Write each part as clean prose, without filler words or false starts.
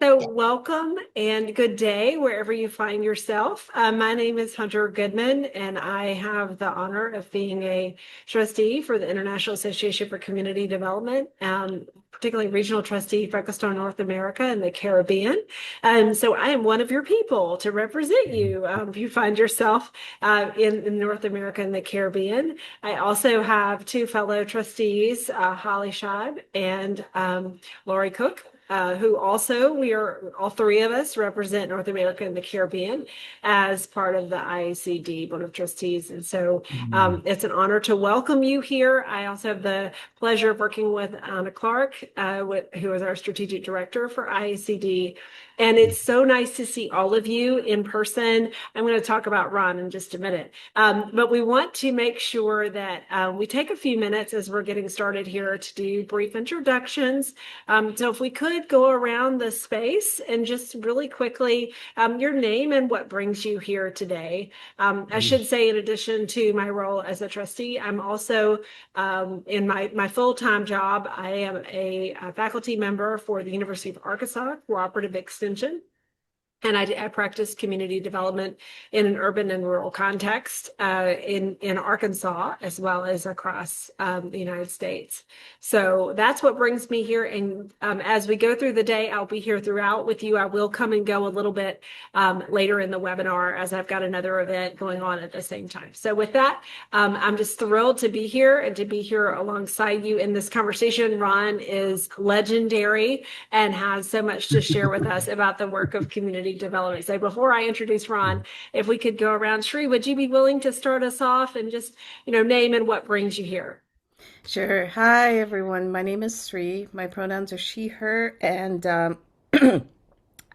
So, welcome and good day wherever you find yourself. My name is Hunter Goodman, and I have the honor of being a trustee for the International Association for Community Development, particularly regional trustee focused on North America and the Caribbean. And so, I am one of your people to represent you if you find yourself in North America and the Caribbean. I also have two fellow trustees, Holly Schad and Lori Cook, who also, we are all three of us represent North America and the Caribbean as part of the IACD Board of Trustees. And so it's an honor to welcome you here. I also have the pleasure of working with Anna Clark, who is our strategic director for IACD. And it's so nice to see all of you in person. I'm going to talk about Ron in just a minute. But we want to make sure that we take a few minutes as we're getting started here to do brief introductions. So if we could go around the space and just really quickly, your name and what brings you here today. I should say, in addition to my role as a trustee, I'm also in my full-time job, I am a faculty member for the University of Arkansas Cooperative Extension. And I practice community development in an urban and rural context in Arkansas, as well as across the United States. So that's what brings me here. And as we go through the day, I'll be here throughout with you. I will come and go a little bit later in the webinar, as I've got another event going on at the same time. So with that, I'm just thrilled to be here and to be here alongside you in this conversation. Ron is legendary and has so much to share with us about the work of community development. So before I introduce Ron, if we could go around, Shri, would you be willing to start us off and just, name and what brings you here? Sure. Hi, everyone. My name is Sri. My pronouns are she, her, and I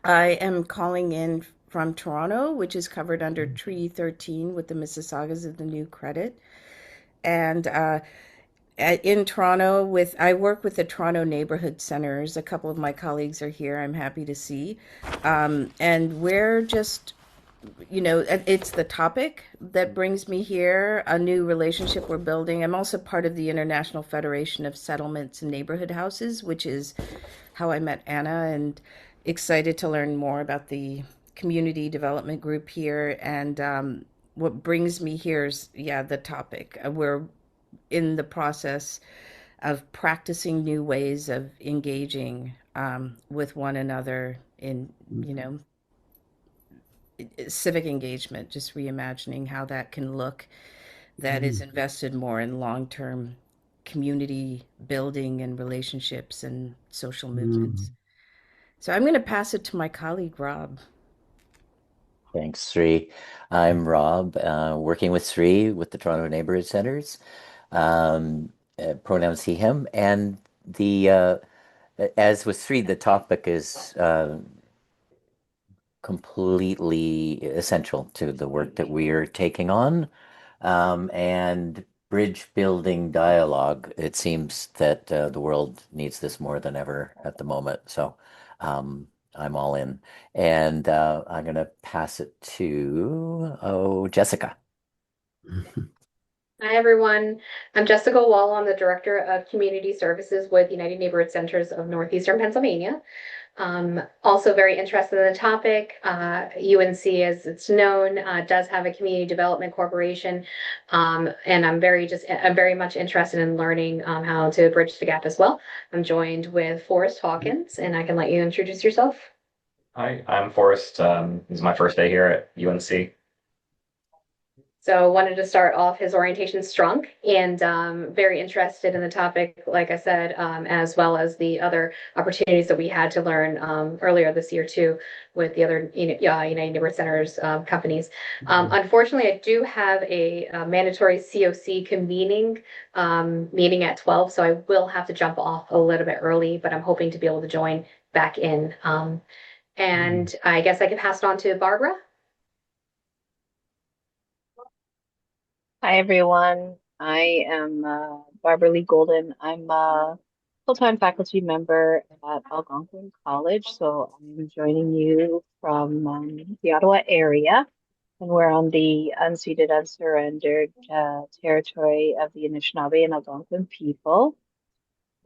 am calling in from Toronto, which is covered under Treaty 13 with the Mississaugas of the New Credit. And in Toronto, I work with the Toronto neighborhood centers. A couple of my colleagues are here. I'm happy to see, and we're just it's the topic that brings me here, a new relationship we're building. I'm also part of the International Federation of Settlements and Neighborhood Houses, which is how I met Anna, and excited to learn more about the community development group here. And what brings me here is, the topic. We're in the process of practicing new ways of engaging with one another in, civic engagement, just reimagining how that can look, that is invested more in long-term community building and relationships and social movements. So I'm going to pass it to my colleague, Rob. Thanks, Sri. I'm Rob, working with Sri with the Toronto Neighborhood Centers, pronouns he, him, and as with Sri, the topic is completely essential to the work that we are taking on, and bridge building dialogue. It seems that the world needs this more than ever at the moment. So I'm all in. And I'm going to pass it to, Jessica. Hi, everyone. I'm Jessica Wall. I'm the Director of Community Services with United Neighborhood Centers of Northeastern Pennsylvania. Also very interested in the topic. UNC, as it's known, does have a community development corporation. And I'm very much interested in learning how to bridge the gap as well. I'm joined with Forrest Hawkins, and I can let you introduce yourself. Hi, I'm Forrest. This is my first day here at UNC. So wanted to start off his orientation strong, and very interested in the topic, like I said, as well as the other opportunities that we had to learn earlier this year too with the other United Neighborhood Centers companies. Unfortunately, I do have a mandatory COC convening meeting at 12, so I will have to jump off a little bit early, but I'm hoping to be able to join back in. And I guess I can pass it on to Barbara. Hi, everyone. I am Barbara Lee Golden. I'm a full-time faculty member at Algonquin College, so I'm joining you from the Ottawa area, and we're on the unceded, unsurrendered territory of the Anishinaabe and Algonquin people.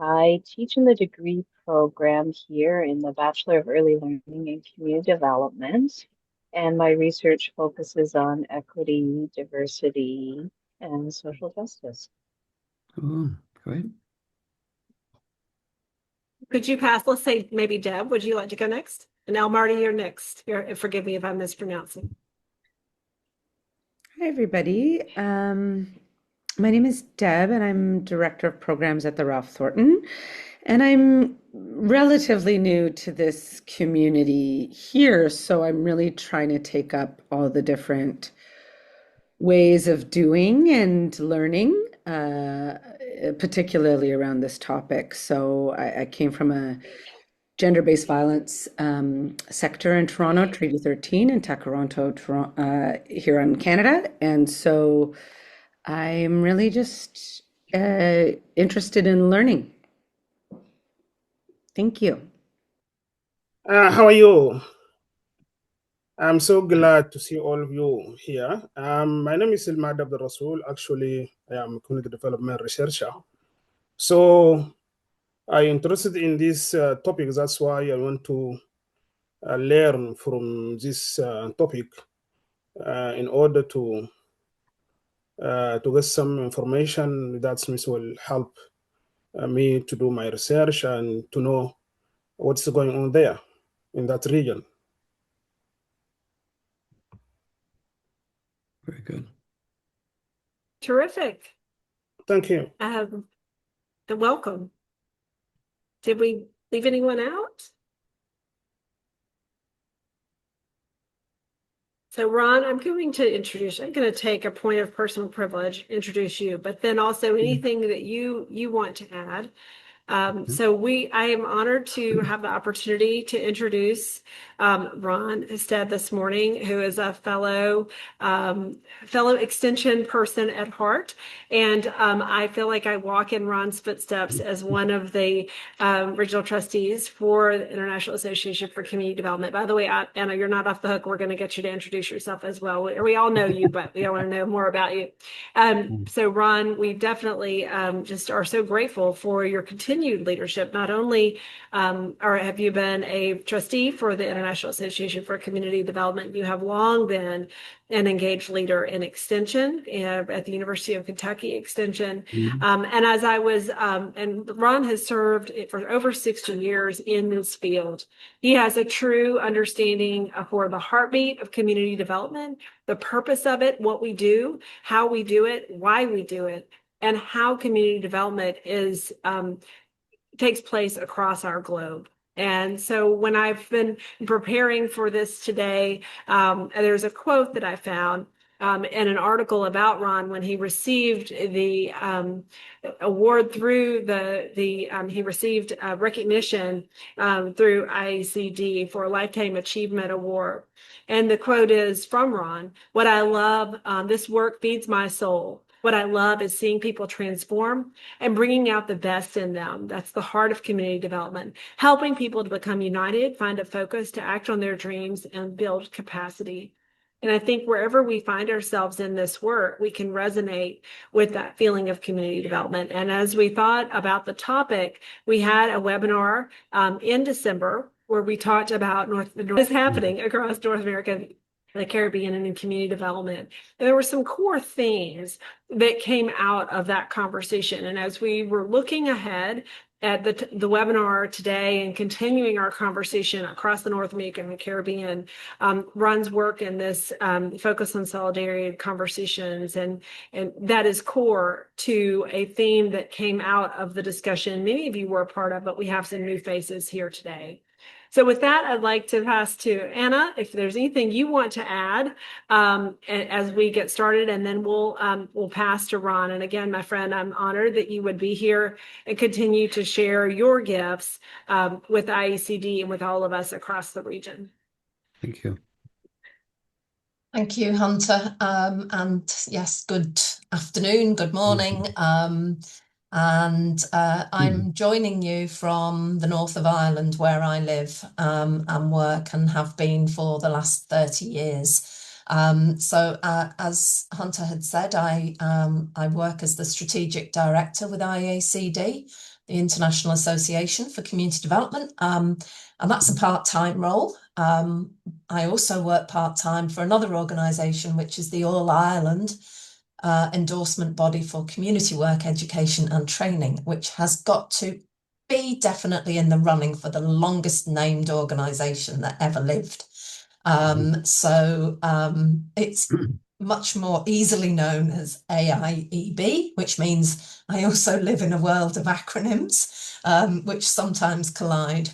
I teach in the degree program here in the Bachelor of Early Learning and Community Development, and my research focuses on equity, diversity, and social justice. Oh, great. Could you pass, let's say maybe Deb, would you like to go next? And now Marty, you're next. Forgive me if I'm mispronouncing. Hi, everybody. My name is Deb, and I'm Director of Programs at the Ralph Thornton. And I'm relatively new to this community here, so I'm really trying to take up all the different ways of doing and learning, particularly around this topic. So I came from a gender-based violence sector in Toronto, Treaty 13 in Takaronto, here in Canada. And so I'm really just interested in learning. Thank you. How are you? I'm so glad to see all of you here. My name is Ilmad Abdul Rasul. Actually, I am a community development researcher. So I'm interested in this topic. That's why I want to learn from this topic in order to get some information that will help me to do my research and to know what's going on there in that region. Very good. Terrific. Thank you. Welcome. Did we leave anyone out? So Ron, I'm going to take a point of personal privilege, introduce you, but then also anything that you want to add. I am honored to have the opportunity to introduce Ron Hustedde this morning, who is a fellow extension person at heart. And I feel like I walk in Ron's footsteps as one of the regional trustees for the International Association for Community Development. By the way, Anna, you're not off the hook. We're going to get you to introduce yourself as well. We all know you, but we want to know more about you. So Ron, we definitely just are so grateful for your continued leadership. Not only have you been a trustee for the International Association for Community Development, you have long been an engaged leader in extension at the University of Kentucky Extension. And as I was, and Ron has served for over 60 years in this field. He has a true understanding for the heartbeat of community development, the purpose of it, what we do, how we do it, why we do it, and how community development takes place across our globe. And so when I've been preparing for this today, there's a quote that I found in an article about Ron when he received the award through he received recognition through IACD for a Lifetime Achievement Award. And the quote is from Ron: "What I love, this work feeds my soul. What I love is seeing people transform and bringing out the best in them. That's the heart of community development, helping people to become united, find a focus, to act on their dreams, and build capacity." And I think wherever we find ourselves in this work, we can resonate with that feeling of community development. And as we thought about the topic, we had a webinar in December where we talked about what is happening across North America, the Caribbean, and in community development. And there were some core themes that came out of that conversation. And as we were looking ahead at the webinar today and continuing our conversation across the North America and the Caribbean, Ron's work in this focus on solidarity conversations, and that is core to a theme that came out of the discussion many of you were a part of, but we have some new faces here today. So with that, I'd like to pass to Anna, if there's anything you want to add as we get started, and then we'll pass to Ron. And again, my friend, I'm honored that you would be here and continue to share your gifts with IACD and with all of us across the region. Thank you. Thank you, Hunter. And yes, good afternoon, good morning. I'm joining you from the north of Ireland, where I live and work and have been for the last 30 years. As Hunter had said, I work as the strategic director with IACD, the International Association for Community Development, and that's a part-time role. I also work part-time for another organisation, which is the All Ireland endorsement body for community work, education and training, which has got to be definitely in the running for the longest named organisation that ever lived. It's much more easily known as AIEB, which means I also live in a world of acronyms, which sometimes collide.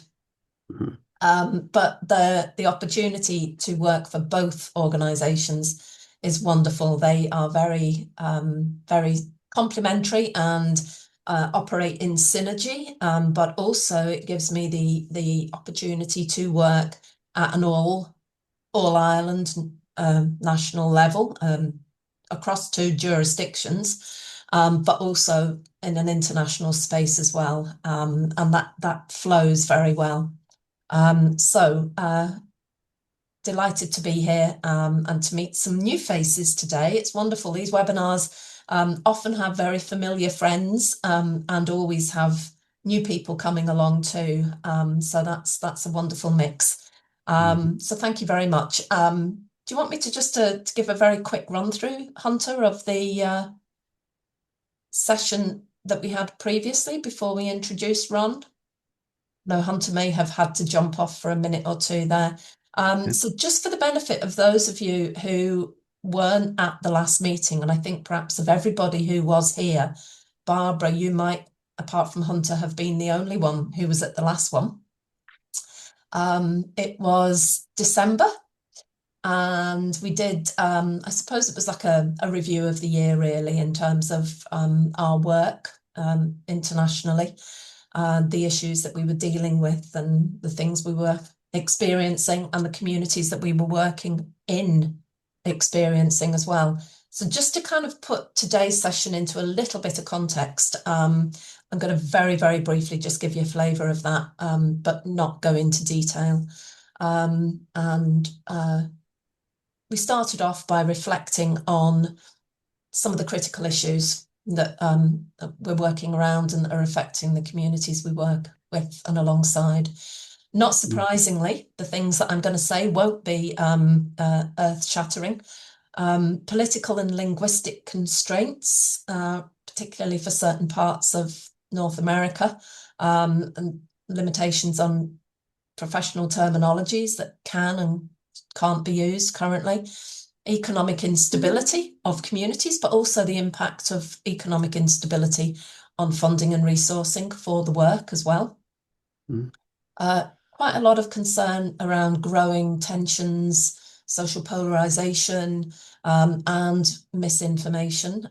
But the opportunity to work for both organisations is wonderful. They are very, very complementary and operate in synergy, but also it gives me the opportunity to work at an all Ireland national level across 2 jurisdictions, but also in an international space as well, and that flows very well. Delighted to be here and to meet some new faces today. It's wonderful. These webinars often have very familiar friends and always have new people coming along too. So that's a wonderful mix. So thank you very much. Do you want me to just to give a very quick run through, Hunter, of the session that we had previously before we introduced Ron? No, Hunter may have had to jump off for a minute or two there. So just for the benefit of those of you who weren't at the last meeting, and I think perhaps of everybody who was here, Barbara, you might, apart from Hunter, have been the only one who was at the last one. It was December, and we did, I suppose it was like a review of the year really in terms of our work internationally, the issues that we were dealing with and the things we were experiencing and the communities that we were working in experiencing as well. So just to kind of put today's session into a little bit of context, I'm going to very, very briefly just give you a flavour of that, but not go into detail. We started off by reflecting on some of the critical issues that we're working around and that are affecting the communities we work with and alongside. Not surprisingly, the things that I'm going to say won't be earth-shattering. Political and linguistic constraints, particularly for certain parts of North America, and limitations on professional terminologies that can and can't be used currently. Economic instability of communities, but also the impact of economic instability on funding and resourcing for the work as well. Quite a lot of concern around growing tensions, social polarisation, and misinformation,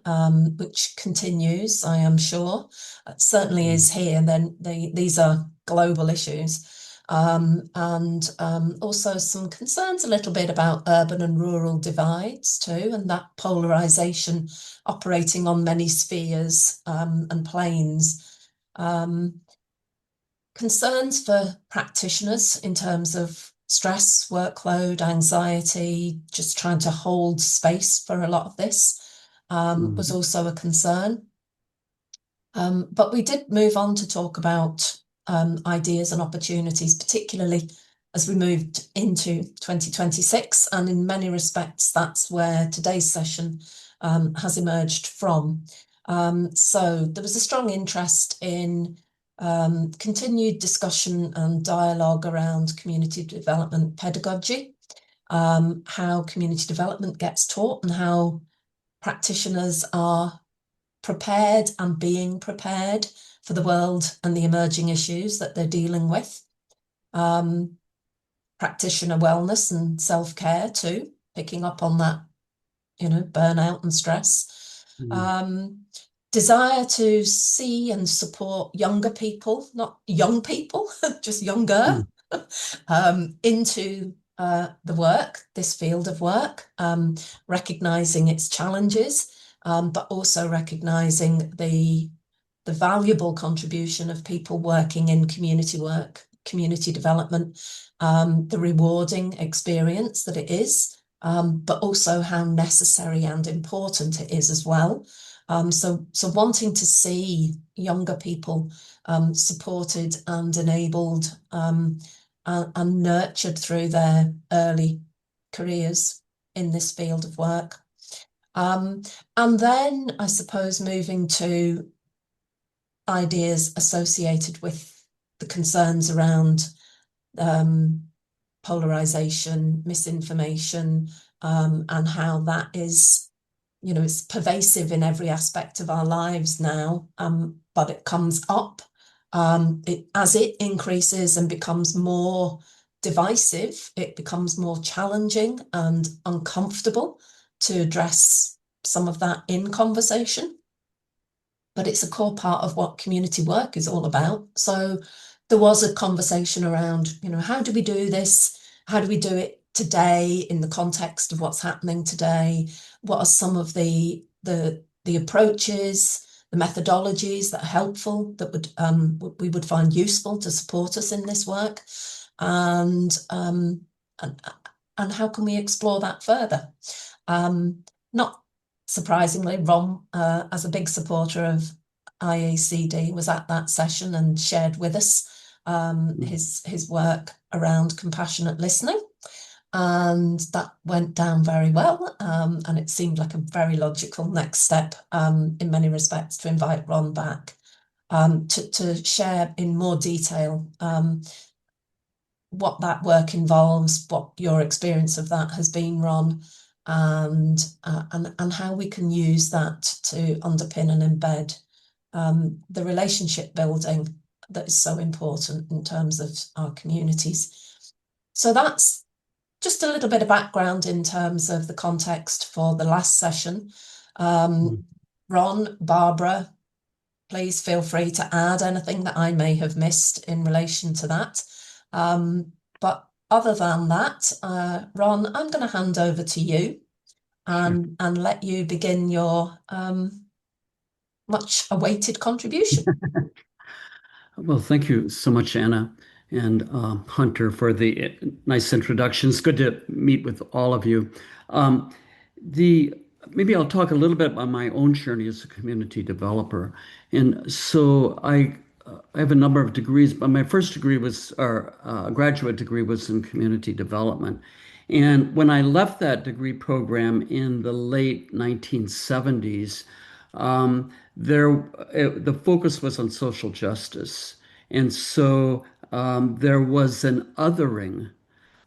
which continues, I am sure. It certainly is here, and then these are global issues. And also some concerns a little bit about urban and rural divides too, and that polarisation operating on many spheres and planes. Concerns for practitioners in terms of stress, workload, anxiety, just trying to hold space for a lot of this was also a concern. But we did move on to talk about ideas and opportunities, particularly as we moved into 2026. And in many respects, that's where today's session has emerged from. So there was a strong interest in continued discussion and dialogue around community development pedagogy, how community development gets taught and how practitioners are prepared and being prepared for the world and the emerging issues that they're dealing with. Practitioner wellness and self-care too, picking up on that, burnout and stress. Desire to see and support younger people, not young people, just younger, into the work, this field of work, recognising its challenges, but also recognising the valuable contribution of people working in community work, community development, the rewarding experience that it is, but also how necessary and important it is as well. So wanting to see younger people supported and enabled and nurtured through their early careers in this field of work. And then I suppose moving to ideas associated with the concerns around polarisation, misinformation, and how that is, it's pervasive in every aspect of our lives now, but it comes up as it increases and becomes more divisive, it becomes more challenging and uncomfortable to address some of that in conversation. But it's a core part of what community work is all about. So there was a conversation around, how do we do this? How do we do it today in the context of what's happening today? What are some of the approaches, the methodologies that are helpful, that we would find useful to support us in this work? And how can we explore that further? Not surprisingly, Ron, as a big supporter of IACD, was at that session and shared with us his work around compassionate listening. And that went down very well. And it seemed like a very logical next step in many respects to invite Ron back to share in more detail what that work involves, what your experience of that has been, Ron, and how we can use that to underpin and embed the relationship building that is so important in terms of our communities. So that's just a little bit of background in terms of the context for the last session. Ron, Barbara, please feel free to add anything that I may have missed in relation to that. But other than that, Ron, I'm going to hand over to you and let you begin your much awaited contribution. Well, thank you so much, Anna and Hunter, for the nice introduction. It's good to meet with all of you. Maybe I'll talk a little bit about my own journey as a community developer. And so I have a number of degrees, but my first degree was, or graduate degree was in community development. And when I left that degree program in the late 1970s, the focus was on social justice. And so there was an othering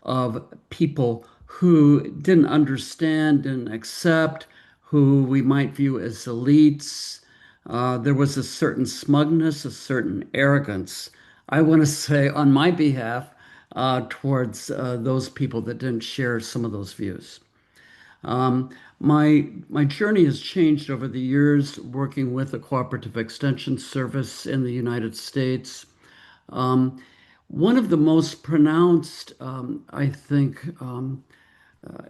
of people who didn't understand and accept, who we might view as elites. There was a certain smugness, a certain arrogance, I want to say on my behalf, towards those people that didn't share some of those views. My journey has changed over the years, working with a cooperative extension service in the United States. One of the most pronounced, I think,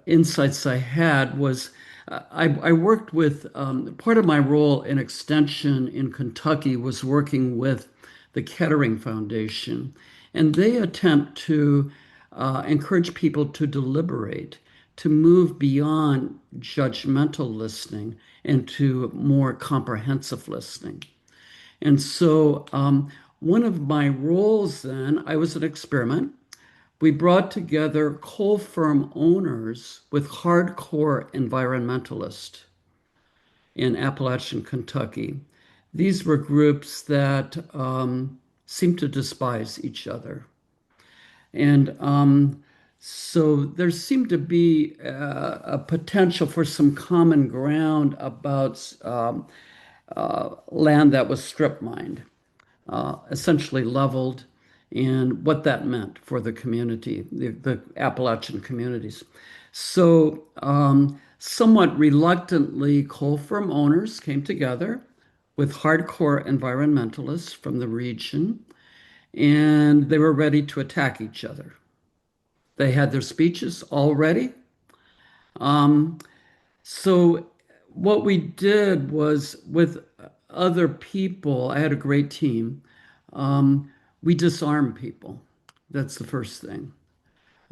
insights I had was I worked with, part of my role in extension in Kentucky was working with the Kettering Foundation, and they attempt to encourage people to deliberate, to move beyond judgmental listening into more comprehensive listening. And so one of my roles then, I was an experiment. We brought together coal firm owners with hardcore environmentalists in Appalachian, Kentucky. These were groups that seemed to despise each other. And so there seemed to be a potential for some common ground about land that was strip mined, essentially leveled, and what that meant for the community, the Appalachian communities. So somewhat reluctantly, coal firm owners came together with hardcore environmentalists from the region, and they were ready to attack each other. They had their speeches all ready. So what we did was with other people, I had a great team. We disarm people. That's the first thing.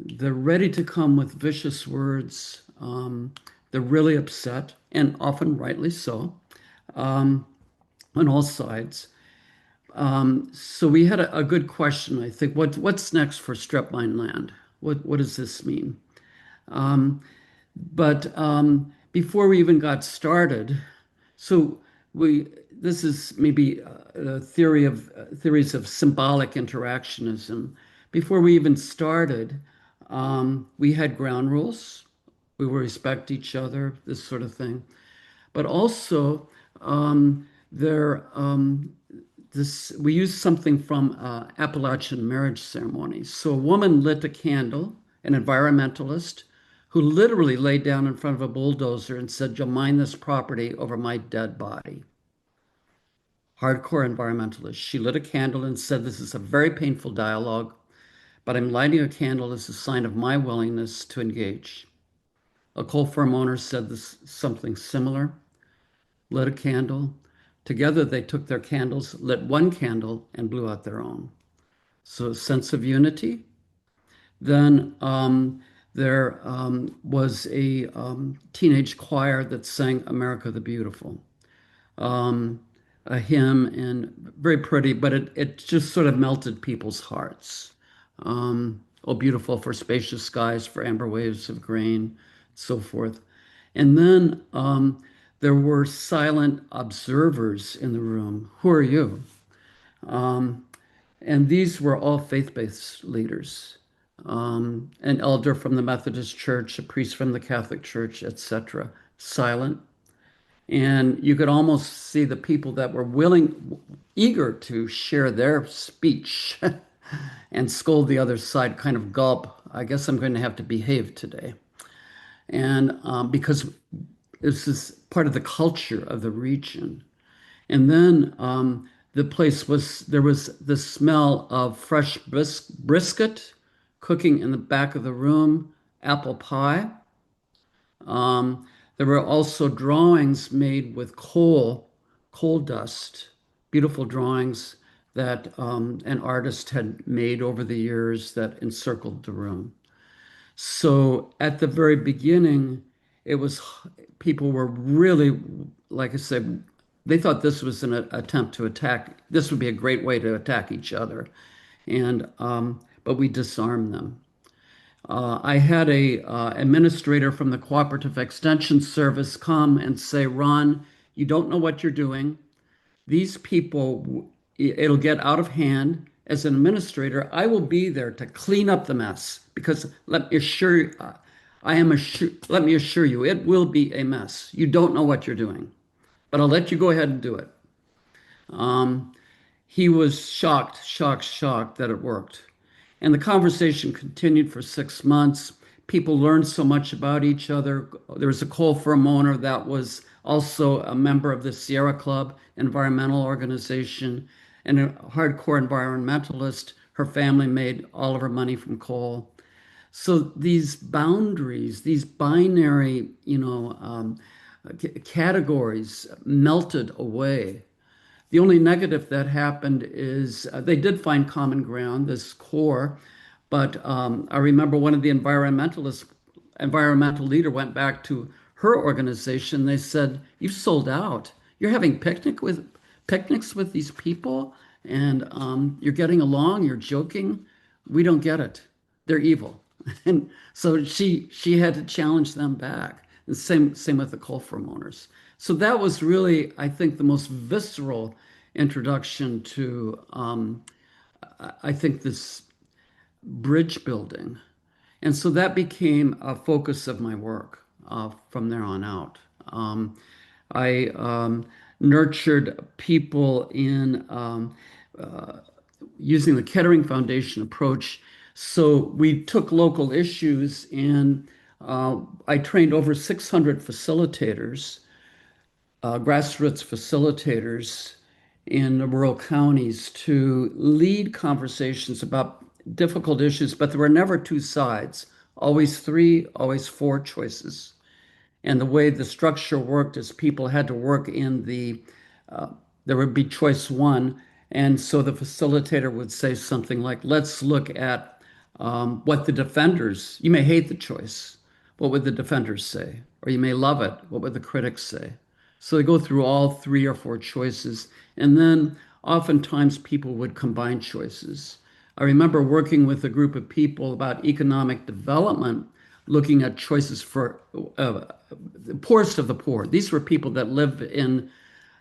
They're ready to come with vicious words. They're really upset, and often rightly so. um, on all sides. So we had a good question, I think. What's next for strip mine land? What does this mean? But before we even got started, so we this is maybe a theories of symbolic interactionism. Before we even started, we had ground rules. We would respect each other, this sort of thing. But also, there this we used something from Appalachian marriage ceremonies. So a woman lit a candle, an environmentalist, who literally laid down in front of a bulldozer and said, "You'll mine this property over my dead body." Hardcore environmentalist. She lit a candle and said, "This is a very painful dialogue, but I'm lighting a candle as a sign of my willingness to engage." A coal farm owner said this something similar, lit a candle. Together, they took their candles, lit one candle, and blew out their own. So, a sense of unity. Then there was a teenage choir that sang America the Beautiful, a hymn, and very pretty, but it just sort of melted people's hearts. Oh, beautiful for spacious skies, for amber waves of grain, so forth. And then there were silent observers in the room. Who are you? And these were all faith-based leaders. An elder from the Methodist Church, a priest from the Catholic Church, etc. Silent. And you could almost see the people that were eager to share their speech and scold the other side, kind of gulp. I guess I'm going to have to behave today. And because this is part of the culture of the region. And then there was the smell of fresh brisket cooking in the back of the room, apple pie. There were also drawings made with coal dust, beautiful drawings that an artist had made over the years that encircled the room. So at the very beginning, it was people were really, like I said, they thought this was an attempt to attack. This would be a great way to attack each other, and but we disarmed them. I had a administrator from the Cooperative Extension Service come and say, "Ron, you don't know what you're doing. These people, it'll get out of hand. As an administrator, I will be there to clean up the mess because let me assure you, let me assure you, it will be a mess. You don't know what you're doing, but I'll let you go ahead and do it." He was shocked that it worked. And the conversation continued for 6 months. People learned so much about each other. There was a coal farm owner that was also a member of the Sierra Club environmental organization and a hardcore environmentalist. Her family made all of her money from coal. So these boundaries, these binary, categories melted away. The only negative that happened is they did find common ground, this core, but I remember one of the environmental leader went back to her organization. They said, "You've sold out. You're having picnics with these people, and you're getting along. You're joking. We don't get it. They're evil." And so she had to challenge them back. And same with the coal farm owners. So that was really, I think, the most visceral introduction to, I think, this bridge building. And so that became a focus of my work from there on out. I nurtured people in using the Kettering Foundation approach. So we took local issues and I trained over 600 facilitators, grassroots facilitators in the rural counties to lead conversations about difficult issues, but there were never two sides, always three, always four choices. And the way the structure worked is people had to work in there would be choice one. And so the facilitator would say something like, "Let's look at what the defenders, you may hate the choice. What would the defenders say? Or you may love it. What would the critics say?" So they go through all 3 or 4 choices, and then oftentimes people would combine choices. I remember working with a group of people about economic development, looking at choices for the poorest of the poor. These were people that lived in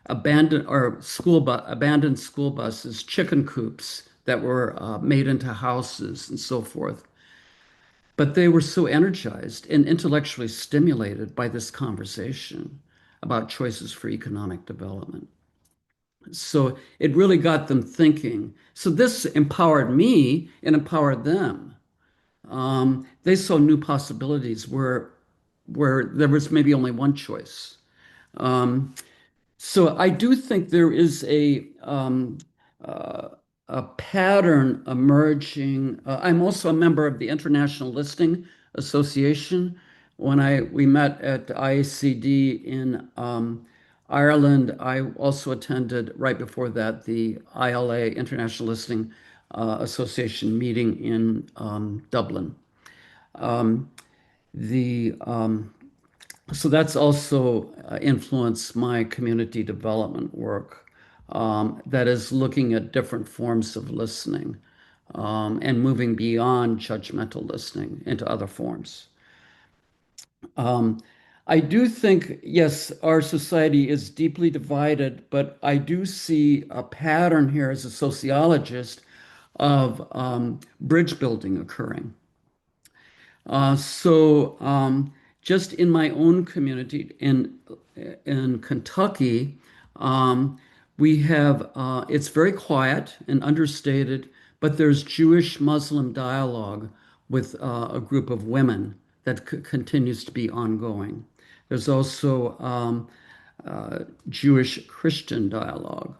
abandoned school buses, chicken coops that were made into houses and so forth. But they were so energized and intellectually stimulated by this conversation about choices for economic development. So it really got them thinking. So this empowered me and empowered them. They saw new possibilities where there was maybe only one choice. So I do think there is uh, a pattern emerging. I'm also a member of the International Listing Association. We met at IACD in Ireland, I also attended right before that the ILA International Listing Association meeting in Dublin. The So that's also influenced my community development work, that is looking at different forms of listening, and moving beyond judgmental listening into other forms. I do think, yes, our society is deeply divided, but I do see a pattern here as a sociologist of bridge building occurring. Just in my own community in Kentucky, um, we have it's very quiet and understated, but there's Jewish-Muslim dialogue with a group of women that continues to be ongoing. There's also Jewish-Christian dialogue.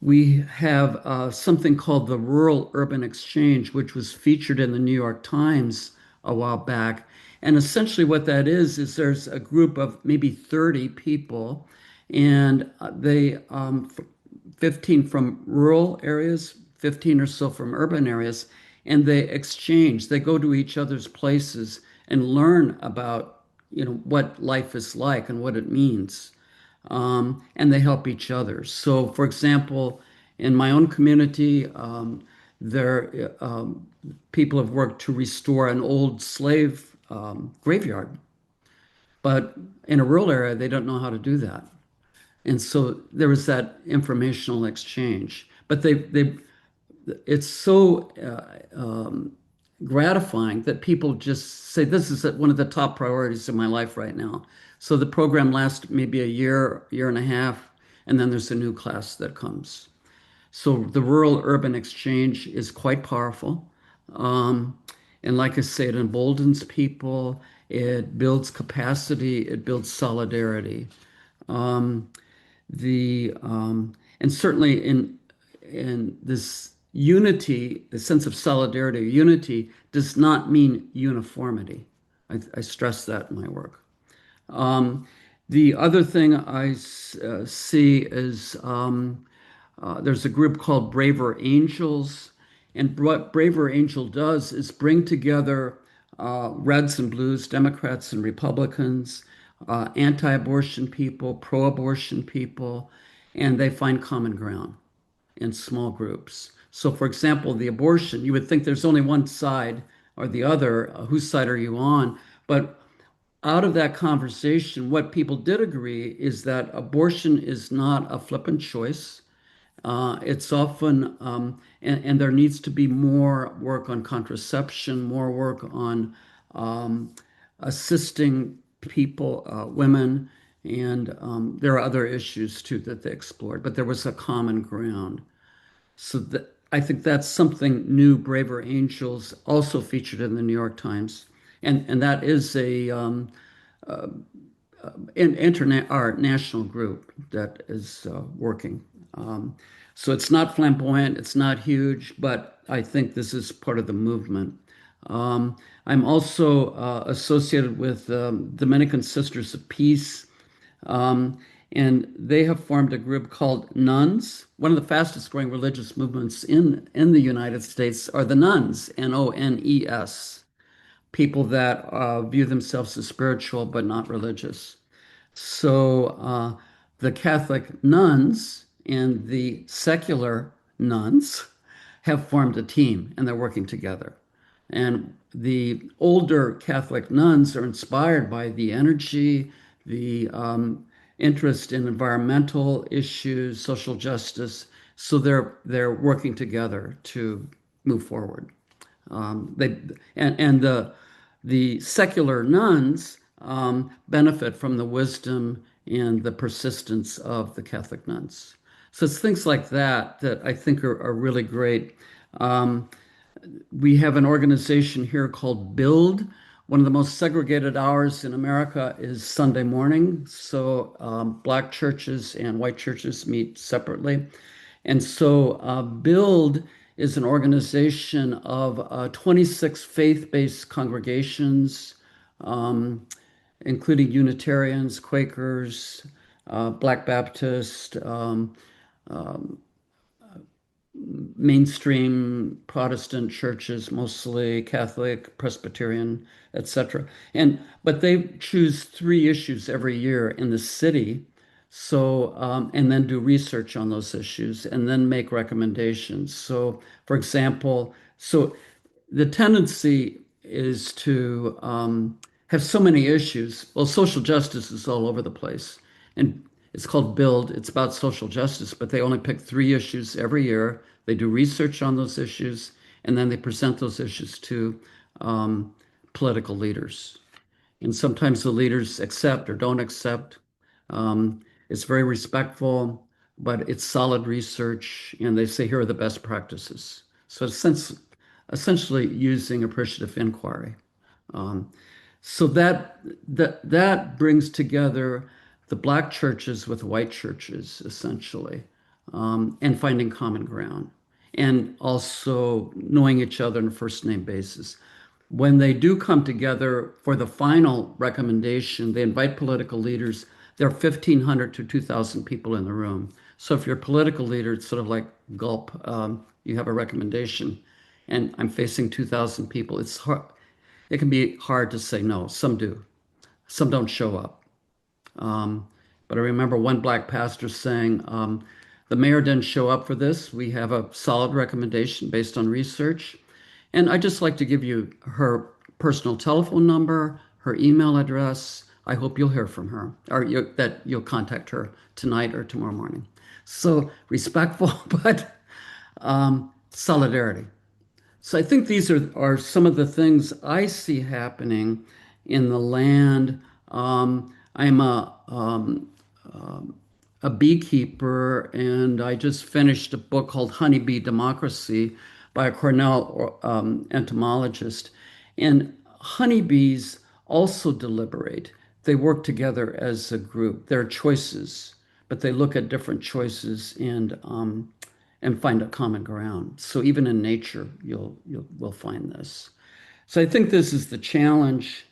We have something called the Rural Urban Exchange, which was featured in the New York Times a while back. And essentially, what that is there's a group of maybe 30 people, and 15 from rural areas, 15 or so from urban areas, and they exchange. They go to each other's places and learn about, what life is like and what it means, and they help each other. So, for example, in my own community, there people have worked to restore an old slave graveyard, but in a rural area, they don't know how to do that. And so there was that informational exchange. But it's so gratifying that people just say, this is one of the top priorities of my life right now. So the program lasts maybe a year, year and a half, and then there's a new class that comes. So the rural urban exchange is quite powerful. Um, and like I say, it emboldens people, it builds capacity, it builds solidarity. Um, and certainly in this unity, the sense of solidarity or unity does not mean uniformity. I stress that in my work. The other thing I see is there's a group called Braver Angels. And what Braver Angel does is bring together Reds and Blues, Democrats and Republicans, anti-abortion people, pro-abortion people, and they find common ground in small groups. So, for example, the abortion, you would think there's only one side or the other. Whose side are you on? But out of that conversation, what people did agree is that abortion is not a flippant choice. It's often, and there needs to be more work on contraception, more work on assisting people, women, and there are other issues too that they explored, but there was a common ground. So I think that's something new. Braver Angels also featured in the New York Times, and that is a internet our national group that is working. So it's not flamboyant, it's not huge, but I think this is part of the movement. I'm also associated with Dominican Sisters of Peace, and they have formed a group called Nuns. One of the fastest growing religious movements in the United States are the nuns, Nones, people that view themselves as spiritual but not religious. So the Catholic nuns and the secular nuns have formed a team and they're working together. And the older Catholic nuns are inspired by the energy, the interest in environmental issues, social justice. So they're working together to move forward. They and the secular nuns benefit from the wisdom and the persistence of the Catholic nuns. So it's things like that that I think are really great. Um, we have an organization here called Build. One of the most segregated hours in America is Sunday morning. So black churches and white churches meet separately. And so Build is an organization of 26 faith-based congregations, um, including Unitarians, Quakers, Black Baptist, mainstream Protestant churches, mostly Catholic, Presbyterian, etc. But they choose 3 issues every year in the city. So and then do research on those issues and then make recommendations. So, for example, the tendency is to have so many issues. Well, social justice is all over the place, and it's called Build. It's about social justice, but they only pick 3 issues every year. They do research on those issues, and then they present those issues to political leaders. And sometimes the leaders accept or don't accept. It's very respectful, but it's solid research, and they say here are the best practices. So essentially using appreciative inquiry. Um, so that brings together the black churches with white churches, essentially, and finding common ground, and also knowing each other on a first name basis. When they do come together for the final recommendation, they invite political leaders. There are 1,500 to 2,000 people in the room. So if you're a political leader, it's sort of like gulp. You have a recommendation, and I'm facing 2,000 people. It's hard. It can be hard to say no. Some do. Some don't show up. But I remember one black pastor saying, the mayor didn't show up for this. We have a solid recommendation based on research. And I'd just like to give you her personal telephone number, her email address. I hope you'll hear from her, or that you'll contact her tonight or tomorrow morning. So respectful, but solidarity. So I think these are some of the things I see happening in the land. I'm a beekeeper, and I just finished a book called Honeybee Democracy by a Cornell entomologist. And honeybees also deliberate. They work together as a group. There are choices, but they look at different choices and find a common ground. So even in nature, we'll find this. So I think this is the challenge.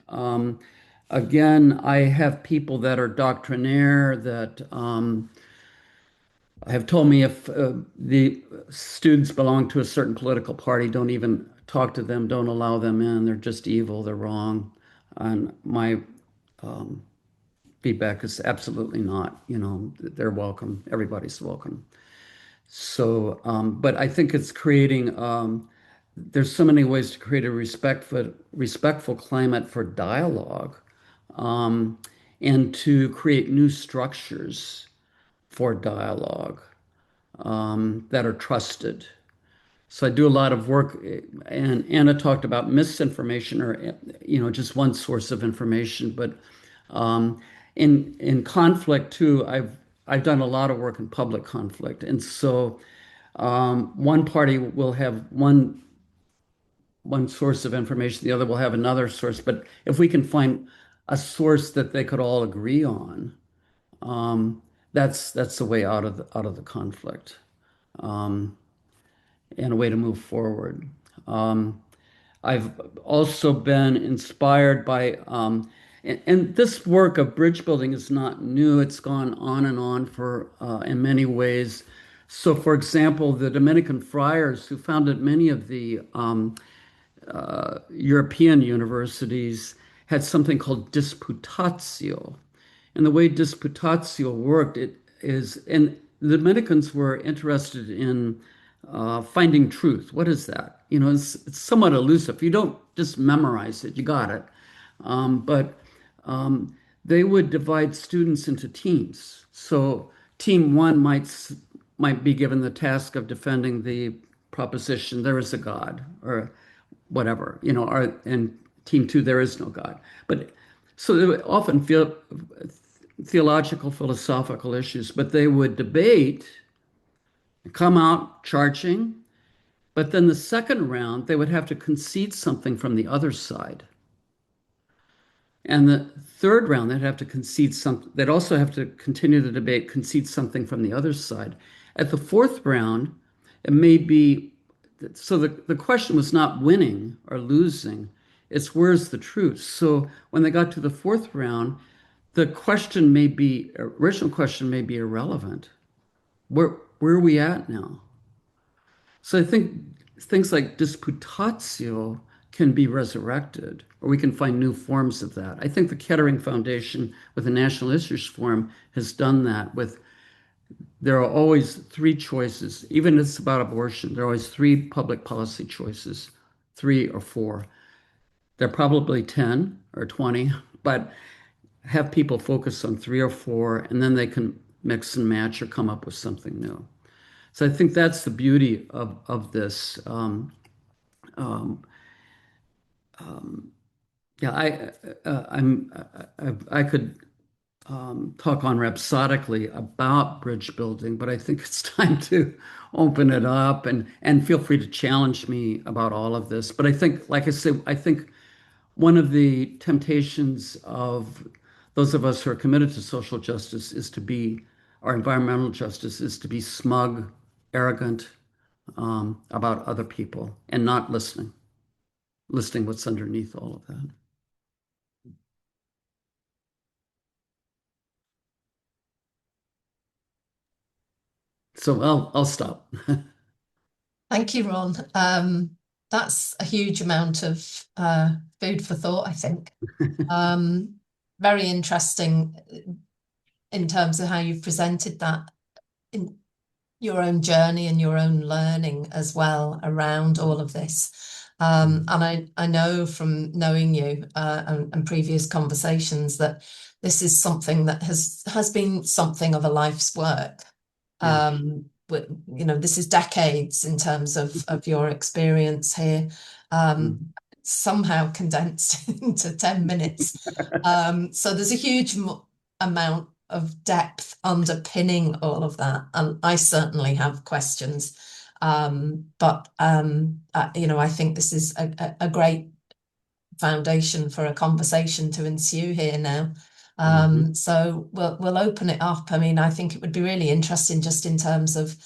Again, I have people that are doctrinaire that have told me if the students belong to a certain political party, don't even talk to them, don't allow them in. They're just evil, they're wrong. And my feedback is absolutely not. They're welcome. Everybody's welcome. So, but I think it's creating, there's so many ways to create a respectful climate for dialogue, and to create new structures for dialogue that are trusted. So I do a lot of work, and Anna talked about misinformation, or just one source of information. But in conflict too, I've done a lot of work in public conflict, and so one party will have one source of information, the other will have another source. But if we can find a source that they could all agree on, that's the way out of the conflict, and a way to move forward. I've also been inspired by, and this work of bridge building is not new. It's gone on and on for in many ways. So, for example, the Dominican friars who founded many of the European universities had something called disputatio. And the way disputatio worked, it is, and the Dominicans were interested in finding truth. What is that? You know, it's somewhat elusive. You don't just memorize it, you got it. But they would divide students into teams. So team one might be given the task of defending the proposition there is a God or whatever, you know, and team two there is no God. But so they would often feel theological, philosophical issues, but they would debate, come out charging, but then the second round, they would have to concede something from the other side. And the third round, they'd have to concede something. They'd also have to continue the debate, concede something from the other side. At the fourth round, it may be, so the question was not winning or losing, it's where's the truth. So when they got to the fourth round, the original question may be irrelevant. Where are we at now? So I think things like disputatio can be resurrected, or we can find new forms of that. I think the Kettering Foundation with the National Issues Forum has done that there are always three choices, even if it's about abortion, there are always three public policy choices, 3 or 4. They're probably 10 or 20, but have people focus on 3 or 4, and then they can mix and match or come up with something new. So I think that's the beauty of this. Yeah, I could talk on rhapsodically about bridge building, but I think it's time to open it up and feel free to challenge me about all of this. But I think, like I said, I think one of the temptations of those of us who are committed to social justice or environmental justice is to be smug, arrogant about other people and not listening what's underneath all of that. So I'll stop. Thank you, Ron. That's a huge amount of food for thought, I think. Very interesting in terms of how you've presented that in your own journey and your own learning as well around all of this. And I know from knowing you and previous conversations that this is something that has been something of a life's work. But, you know, this is decades in terms of your experience here, somehow condensed into 10 minutes. So there's a huge amount of depth underpinning all of that. And I certainly have questions. But you know, I think this is a great foundation for a conversation to ensue here now. So we'll open it up. I mean, I think it would be really interesting just in terms of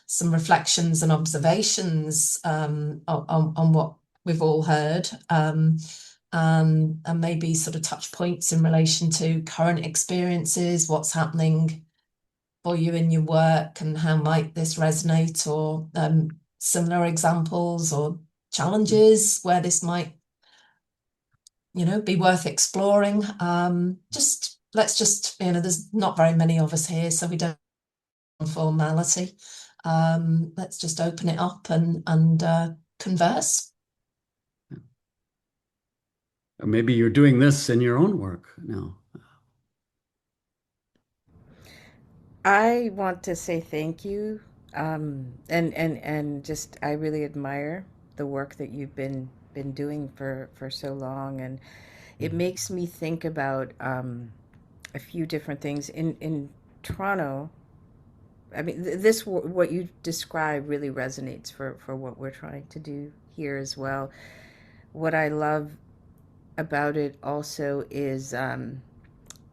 some reflections and observations on what we've all heard, and maybe sort of touch points in relation to current experiences, what's happening for you in your work, and how might this resonate, or similar examples or challenges where this might, you know, be worth exploring. Let's just, you know, there's not very many of us here, so we don't formality. Let's just open it up and converse. Or maybe you're doing this in your own work now. I want to say thank you, and just I really admire the work that you've been doing for so long, and it makes me think about a few different things in Toronto. I mean, this what you describe really resonates for what we're trying to do here as well. What I love about it also is,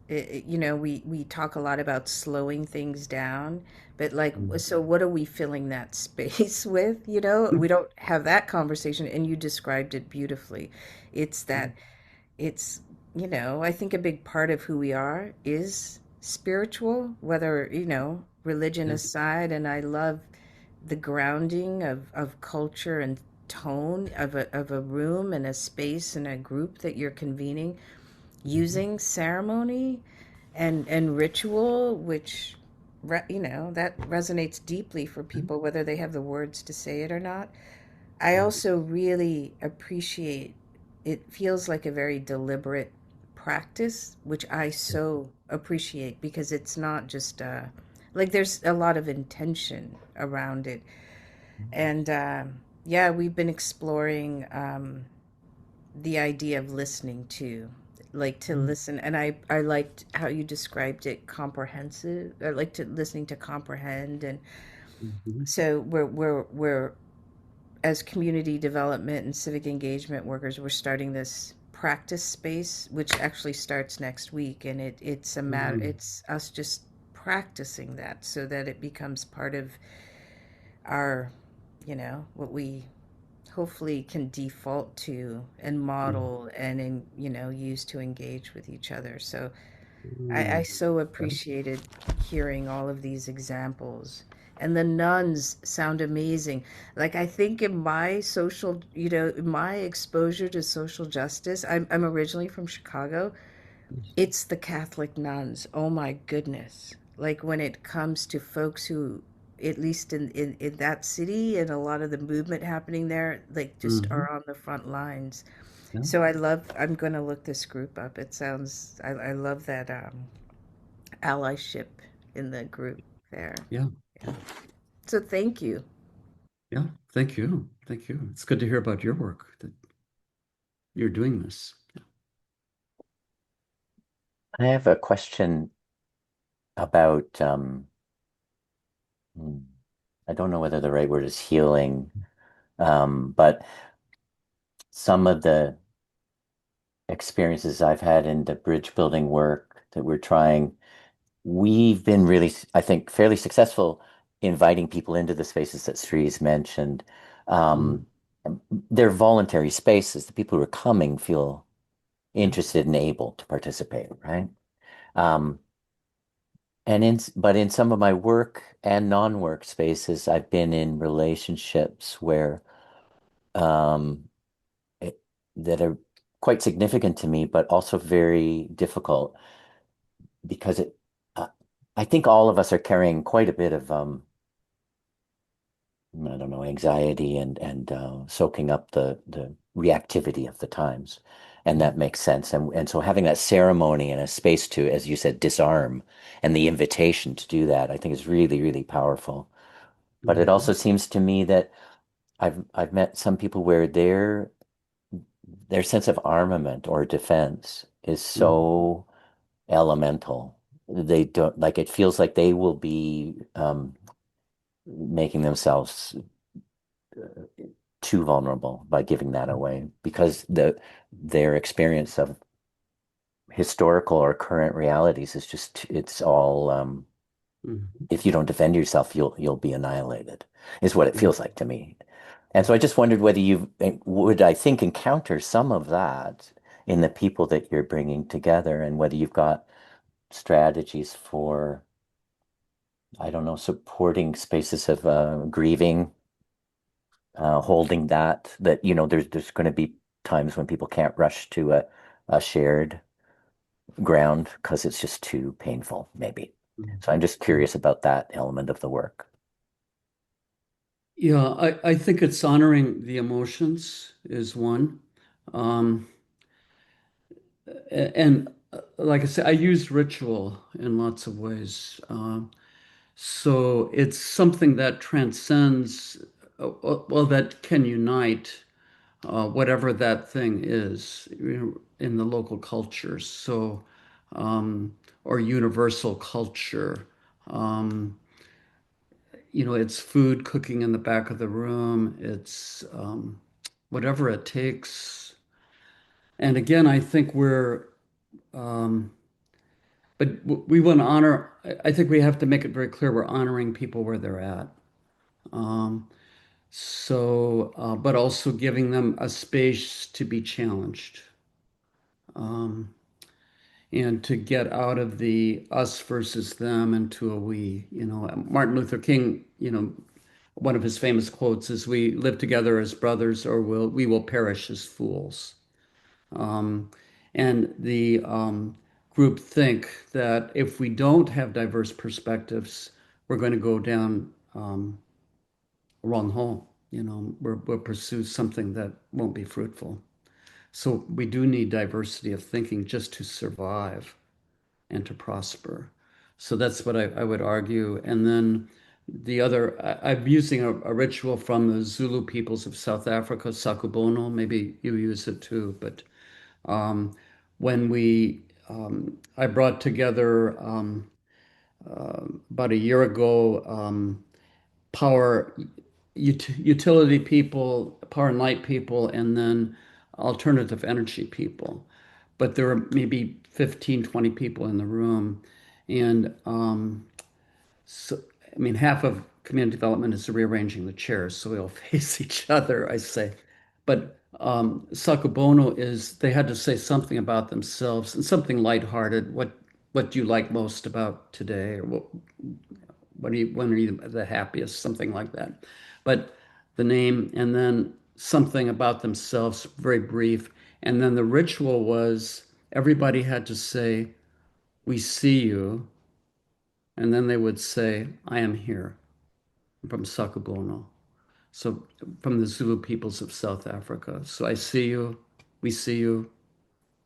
you know, we talk a lot about slowing things down, but like, so what are we filling that space with? You know, we don't have that conversation, and you described it beautifully. It's that it's, you know, I think a big part of who we are is spiritual, whether, you know, religion aside. And I love the grounding of culture and tone of a room and a space and a group that you're convening using ceremony and ritual, which that resonates deeply for people, whether they have the words to say it or not. I also really appreciate it. Feels like a very deliberate practice, which I so appreciate because it's not just like there's a lot of intention around it. And yeah, we've been exploring the idea of listening too, like to listen. And I liked how you described it, comprehensive. I like to listening to comprehend. And Mhm. so we're as community development and civic engagement workers, we're starting this practice space, which actually starts next week. And it's a matter, Mhm. it's us just practicing that so that it becomes part of our, what we hopefully can default to and model and use to engage with each other. So I Mhm. so appreciated hearing all of these examples. And the nuns sound amazing. Like I think in my my exposure to social justice, I'm originally from Chicago. It's the Catholic nuns. Oh my goodness. Like when it comes to folks who, at least in that city and a lot of the movement happening there, like just Mhm. are on the front lines. Yeah. So I'm going to look this group up. I love that allyship in the group there. Yeah. Yeah. So thank you. Yeah. Thank you. Thank you. It's good to hear about your work that you're doing this. I have a question about, I don't know whether the right word is healing, but some of the experiences I've had in the bridge building work that we're trying, we've been really, I think, fairly successful inviting people into the spaces that Sri's mentioned. Mhm. Um, they're voluntary spaces. The people who are coming feel Yeah. interested and able to participate, right? Um, but in some of my work and non-work spaces, I've been in relationships where um, it, that are quite significant to me, but also very difficult because uh, I think all of us are carrying quite a bit of I don't know, anxiety and soaking up the reactivity of the times, and that makes sense. And so having that ceremony and a space to, as you said, disarm, and the invitation to do that, I think is really, really powerful. But it Mhm. also seems to me that I've met some people where their sense of armament or defense is Mhm. so elemental. They don't like it feels like they will be making themselves too vulnerable by giving that away because their experience of historical or current realities is just it's all Mhm. if you don't defend yourself you'll be annihilated is what it Yeah. feels like to me. And so I just wondered whether you would, I think, encounter some of that in the people that you're bringing together, and whether you've got strategies for, I don't know, supporting spaces of grieving, holding that there's going to be times when people can't rush to a shared ground because it's just too painful, maybe. So I'm Mhm. just curious about that element of the work. Yeah, I think it's honoring the emotions is one. Um, and like I said, I use ritual in lots of ways. So it's something that transcends, well, that can unite whatever that thing is, in the local cultures. So, or universal culture. Um, it's food cooking in the back of the room. It's whatever it takes. And again, I think um, we want to honor, I think we have to make it very clear we're honoring people where they're at. Um, but also giving them a space to be challenged, um, and to get out of the us versus them into a we. Martin Luther King, one of his famous quotes is, "We live together as brothers, or we will perish as fools." Um, and the group think that if we don't have diverse perspectives, we're going to go down a wrong hole. We'll pursue something that won't be fruitful. So we do need diversity of thinking just to survive and to prosper. So that's what I would argue. And then the other, I'm using a ritual from the Zulu peoples of South Africa, Sakubono. Maybe you use it too. But um, when I brought together about a year ago power utility people, power and light people, and then alternative energy people. But there were maybe 15, 20 people in the room. And so, I mean, half of community development is rearranging the chairs so we all face each other, I say. But Sakubono is they had to say something about themselves and something lighthearted. What do you like most about today? Or when are you the happiest? Something like that. But the name and then something about themselves, very brief. And then the ritual was everybody had to say, "We see you." And then they would say, "I am here," from Sakubono. So from the Zulu peoples of South Africa. So I see you, we see you,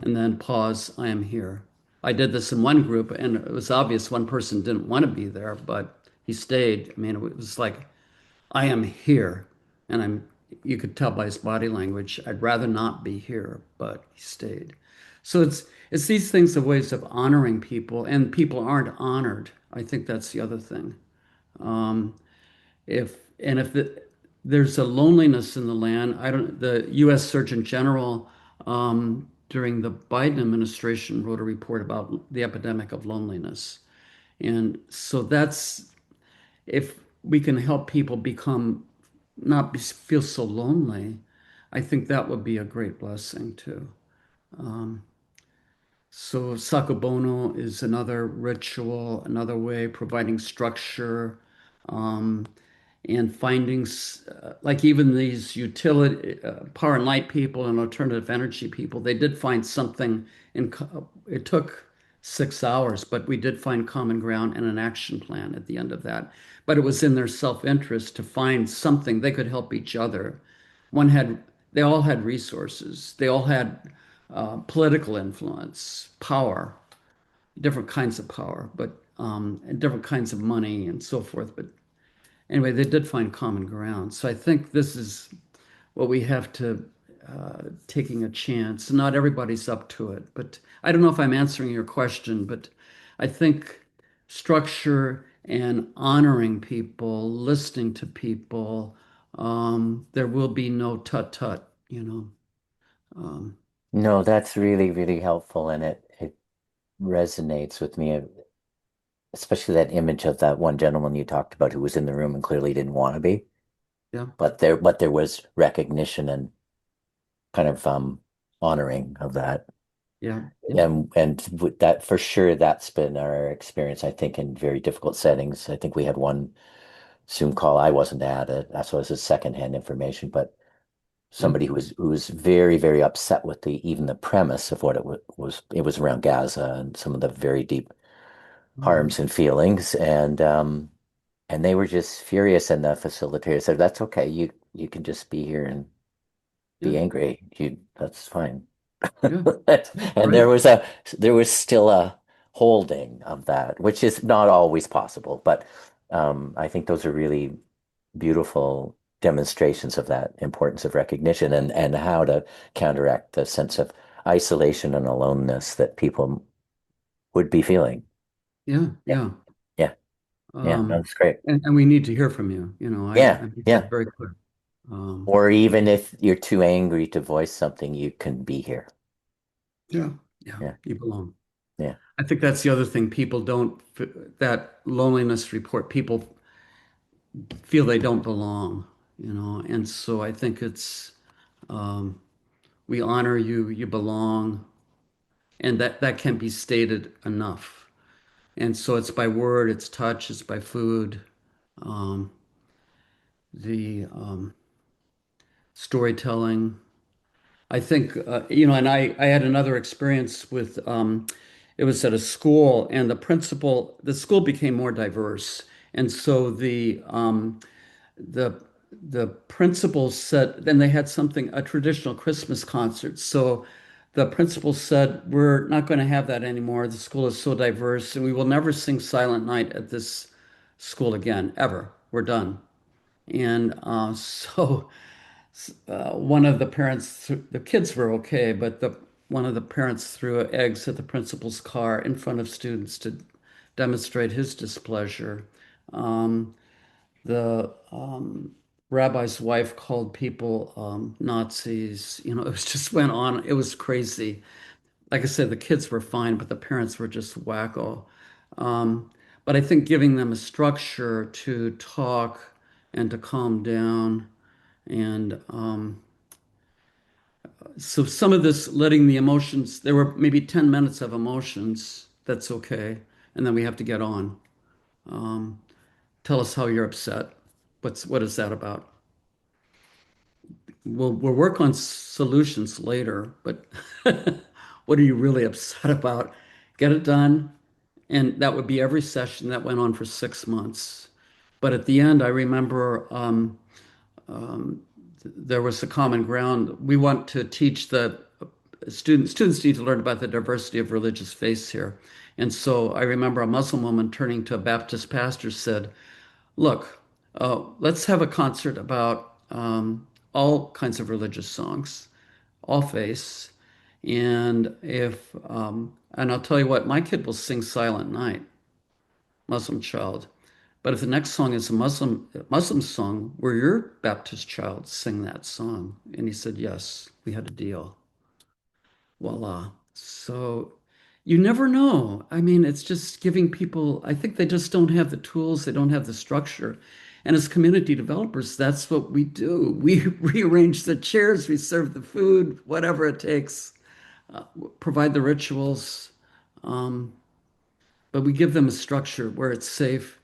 and then pause, I am here. I did this in one group, and it was obvious one person didn't want to be there, but he stayed. I mean, it was like, I am here. And you could tell by his body language, I'd rather not be here, but he stayed. So it's these things of ways of honoring people, and people aren't honored. I think that's the other thing. Um, if there's a loneliness in the land, the U.S. Surgeon General during the Biden administration wrote a report about the epidemic of loneliness. And so that's if we can help people become feel so lonely, I think that would be a great blessing too. Um, so Sakubono is another ritual, another way providing structure. Um, and findings like even these utility power and light people and alternative energy people, they did find something it took 6 hours, but we did find common ground and an action plan at the end of that. But it was in their self-interest to find something they could help each other. They all had resources, they all had political influence, power, different kinds of power, but and different kinds of money and so forth. But anyway, they did find common ground. So I think this is what we have to taking a chance. Not everybody's up to it, but I don't know if I'm answering your question, but I think structure and honoring people, listening to people, there will be no tut-tut, you know. No, that's really, really helpful, and it resonates with me, especially that image of that one gentleman you talked about who was in the room and clearly didn't want to be, Yeah, but there was recognition and kind of honoring of that. yeah, And that for sure, that's been our experience, I think, in very difficult settings. I think we had one Zoom call. I wasn't at it. That's why it was secondhand information, but yeah. somebody who was very, very upset with even the premise of what it was around Gaza and some of the very deep Mm, harms and feelings. And they were just furious, and the facilitator said, "That's okay. You can just be here and yeah, be angry. That's fine." yeah, yeah, And great. there was still a holding of that, which is not always possible, but I think those are really beautiful demonstrations of that importance of recognition and how to counteract the sense of isolation and aloneness that people would be feeling. Yeah, Yeah, yeah. yeah, yeah. Um, That's great. and we need to hear from you. You know, Yeah, I make yeah. that very clear. Um, Or even if you're too angry to voice something, you can be here. yeah, yeah, Yeah, you belong. yeah. I think that's the other thing. People don't, that loneliness report, people feel they don't belong, you know, and so I think um, we honor you, you belong, and that can be stated enough. And so it's by word, it's touch, it's by food, um, the storytelling. I think, and I had another experience with it was at a school, and the school became more diverse, and so the the principal said, then they had a traditional Christmas concert. So the principal said, we're not going to have that anymore. The school is so diverse, and we will never sing Silent Night at this school again, ever. We're done. And one of the parents, the kids were okay, but one of the parents threw eggs at the principal's car in front of students to demonstrate his displeasure. The rabbi's wife called people Nazis. You know, it was just went on. It was crazy. Like I said, the kids were fine, but the parents were just wacko. Um, but I think giving them a structure to talk and to calm down, and so some of this letting the emotions, there were maybe 10 minutes of emotions. That's okay. And then we have to get on. Um, Tell us how you're upset. What is that about? We'll work on solutions later, but what are you really upset about? Get it done. And that would be every session that went on for 6 months. But at the end, I remember there was a common ground. We want to teach the students need to learn about the diversity of religious faiths here. And so I remember a Muslim woman turning to a Baptist pastor said, look, let's have a concert about all kinds of religious songs, all faiths. And I'll tell you what, my kid will sing Silent Night, Muslim child. But if the next song is a Muslim song, will your Baptist child sing that song? And he said, yes, we had a deal. Voila. So you never know. I mean, it's just giving people, I think they just don't have the tools, they don't have the structure. And as community developers, that's what we do. We rearrange the chairs, we serve the food, whatever it takes, provide the rituals. Um, but we give them a structure where it's safe,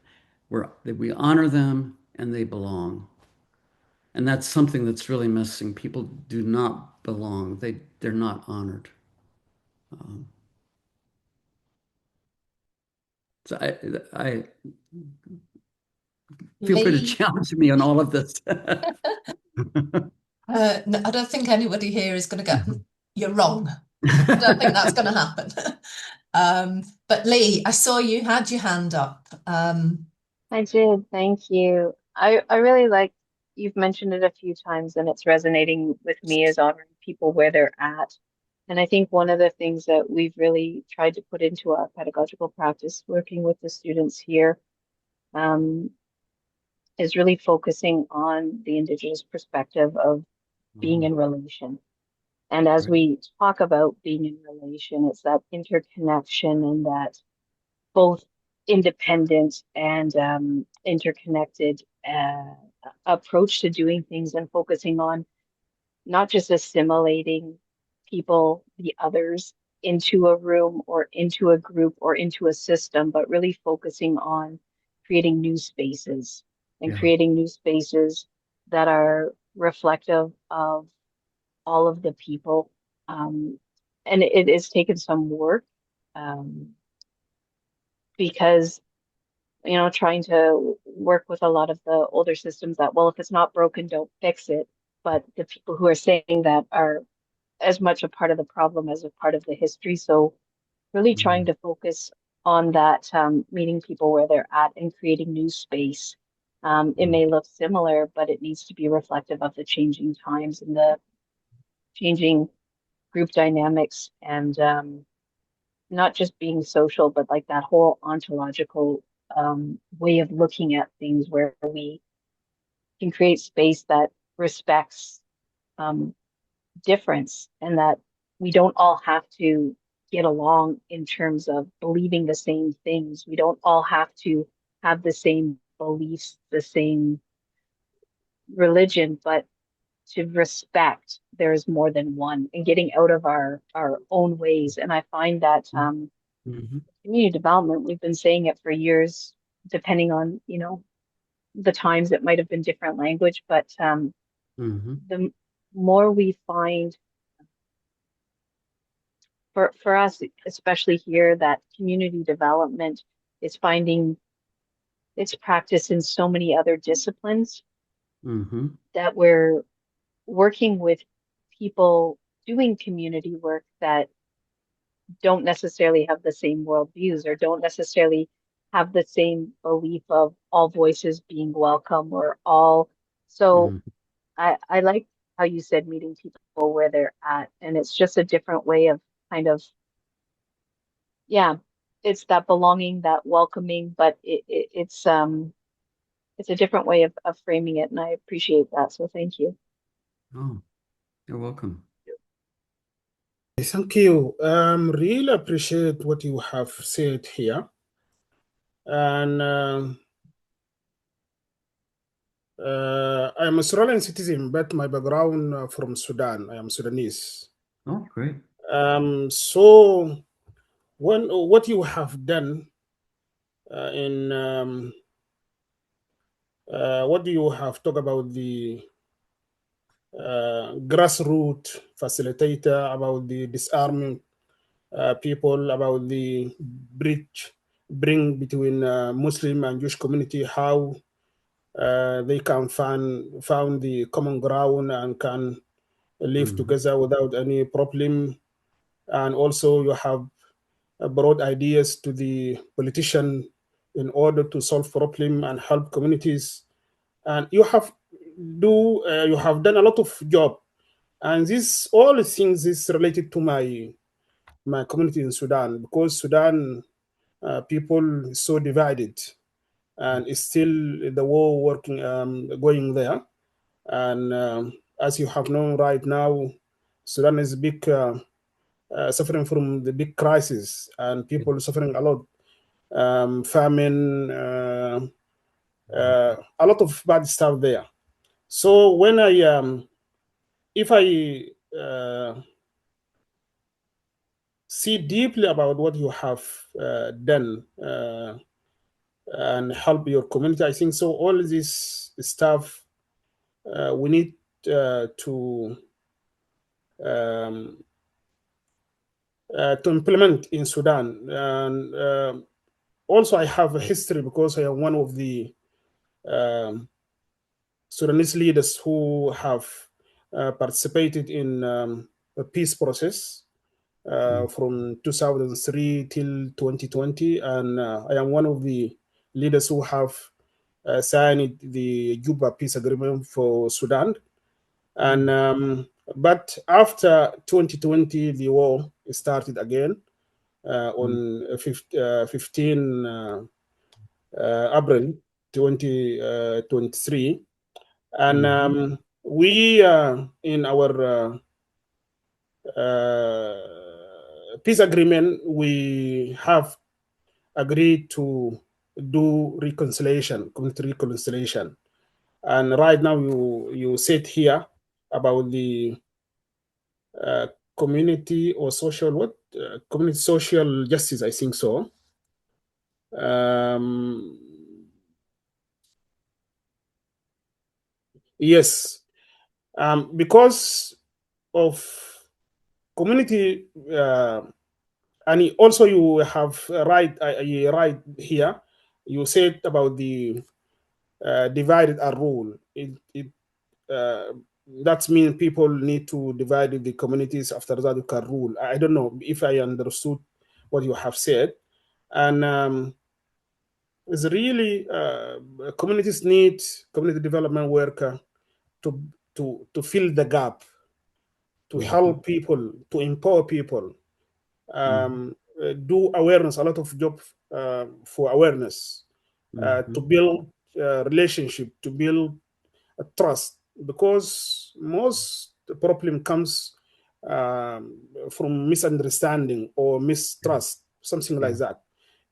where we honor them and they belong. And that's something that's really missing. People do not belong. They're not honored. Um, So I feel free to Lee, challenge me on all of this. no, I don't think anybody here is going to go, you're wrong. I don't think that's going to happen. But Lee, I saw you had your hand up. I did, thank you. I really like you've mentioned it a few times and it's resonating with me as honoring people where they're at. And I think one of the things that we've really tried to put into our pedagogical practice, working with the students here, um, is really focusing on the Indigenous perspective of being in relation. And as Right. we talk about being in relation, it's that interconnection and that both independent and interconnected approach to doing things and focusing on not just assimilating people, the others, into a room or into a group or into a system, but really focusing on creating new spaces and Yeah. creating new spaces that are reflective of all of the people. And it has taken some work um, because, trying to work with a lot of the older systems that, well, if it's not broken, don't fix it. But the people who are saying that are as much a part of the problem as a part of the history. So really trying Mhm. to focus on that, meeting people where they're at and creating new space. It Mhm. may look similar, but it needs to be reflective of the changing times and the changing group dynamics and not just being social, but like that whole ontological way of looking at things where we can create space that respects um, difference and that we don't all have to get along in terms of believing the same things. We don't all have to have the same beliefs, the same religion, but to respect there's more than one and getting out of our own ways. And I find that Mhm. community development, we've been saying it for years, depending on, the times it might have been different language, but Mhm. the more we find for us, especially here, that community development is finding its practice in so many other disciplines Mm-hmm. that we're working with people doing community work that don't necessarily have the same worldviews or don't necessarily have the same belief of all voices being welcome or all. So Mm-hmm. I like how you said meeting people where they're at, and it's just a different way of kind of, yeah, it's that belonging, that welcoming, but it's a different way of framing it, and I appreciate that. So thank you. Oh, you're welcome. Thank you. Really appreciate what you have said here. And I am a Australian citizen, but my background from Sudan. I am Sudanese. Oh, great. So what you have done in what do you have talked about the grassroots facilitator, about the disarming people, about the bring between Muslim and Jewish community, how they can found the common ground and can live Mm-hmm. together without any problem. And also you have brought ideas to the politician in order to solve problem and help communities. And you have done a lot of job. And this all the things is related to my community in Sudan, because Sudan people is so divided, and it's still the war working going there. And as you have known right now, Sudan is big suffering from the big crisis, and Yeah. people suffering a lot, famine, a lot of bad stuff there. So when I if I see deeply about what you have done and help your community, I think so. All this stuff we need um, to implement in Sudan. And also, I have a history because I am one of the um, Sudanese leaders who have participated in a peace process from 2003 till 2020, and I am one of the leaders who have signed the Juba peace agreement for Sudan. And but after 2020, the war started again on 15 April 2023, and Mm-hmm. we in our peace agreement, we have agreed to do reconciliation, community reconciliation. And right now, you said here about the uh, community or social community social justice. I think so. Um, yes, because of community. And also you have a right here. You said about the divided and rule. Uh, that means people need to divide the communities. After that, you can rule. I don't know if I understood what you have said. And it's really communities need community development worker to to fill the gap, to Mm-hmm. help people, to empower people, Mm-hmm. do awareness, a lot of job for awareness, to Mm-hmm. build relationship, to build a trust, because most problem comes from misunderstanding or mistrust, something Yeah. like that.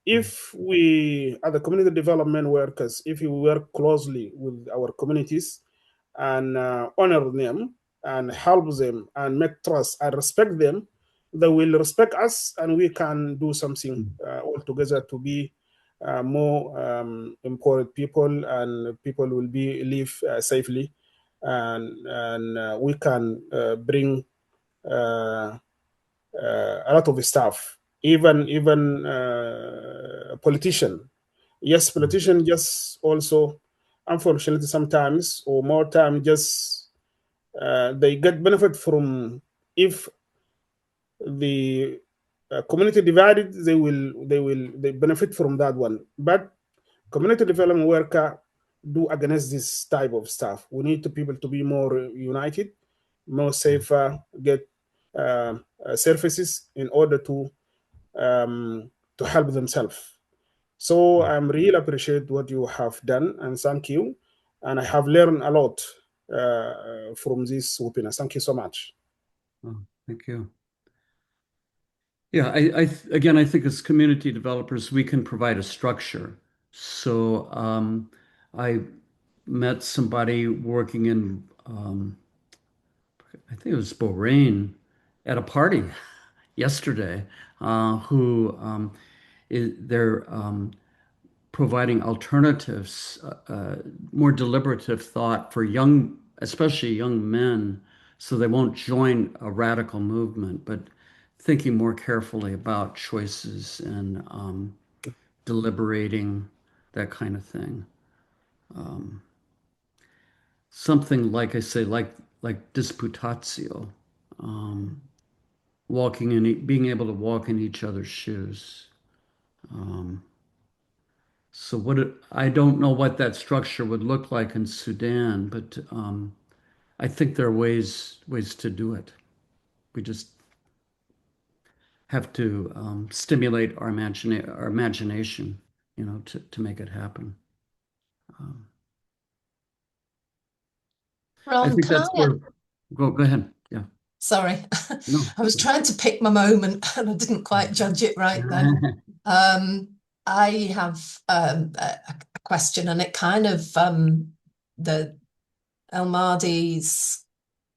If we, as the community development workers, if we work closely with our communities and honor them and help them and make trust and respect them, they will respect us, and we can do something all together to be more empowered people, and people will be live safely, and we can bring a lot of stuff. Even politician. Yes, politician just also, unfortunately, sometimes or more time, just they get benefit from, if the community divided, they benefit from that one. But community development worker do against this type of stuff. We need people to be more united, more safer, get services in order to help themselves. So I'm really appreciate what you have done, and thank you. And I have learned a lot from this webinar. Thank you so much. Oh, thank you. Yeah, again, I think as community developers, we can provide a structure. So I met somebody working in, I think it was Bahrain, at a party yesterday, who they're providing alternatives, more deliberative thought for young, especially young men, so they won't join a radical movement, but thinking more carefully about choices and deliberating, that kind of thing. Something like I say, like disputatio, walking in, being able to walk in each other's shoes. So I don't know what that structure would look like in Sudan, but I think there are ways to do it. We just have to stimulate our imagination, to make it happen. I Ron, think can that's I? where. Go ahead. Yeah. Sorry, No. I was trying to pick my moment and I didn't quite judge it right then. I have a question, and it kind of the El Mahdi's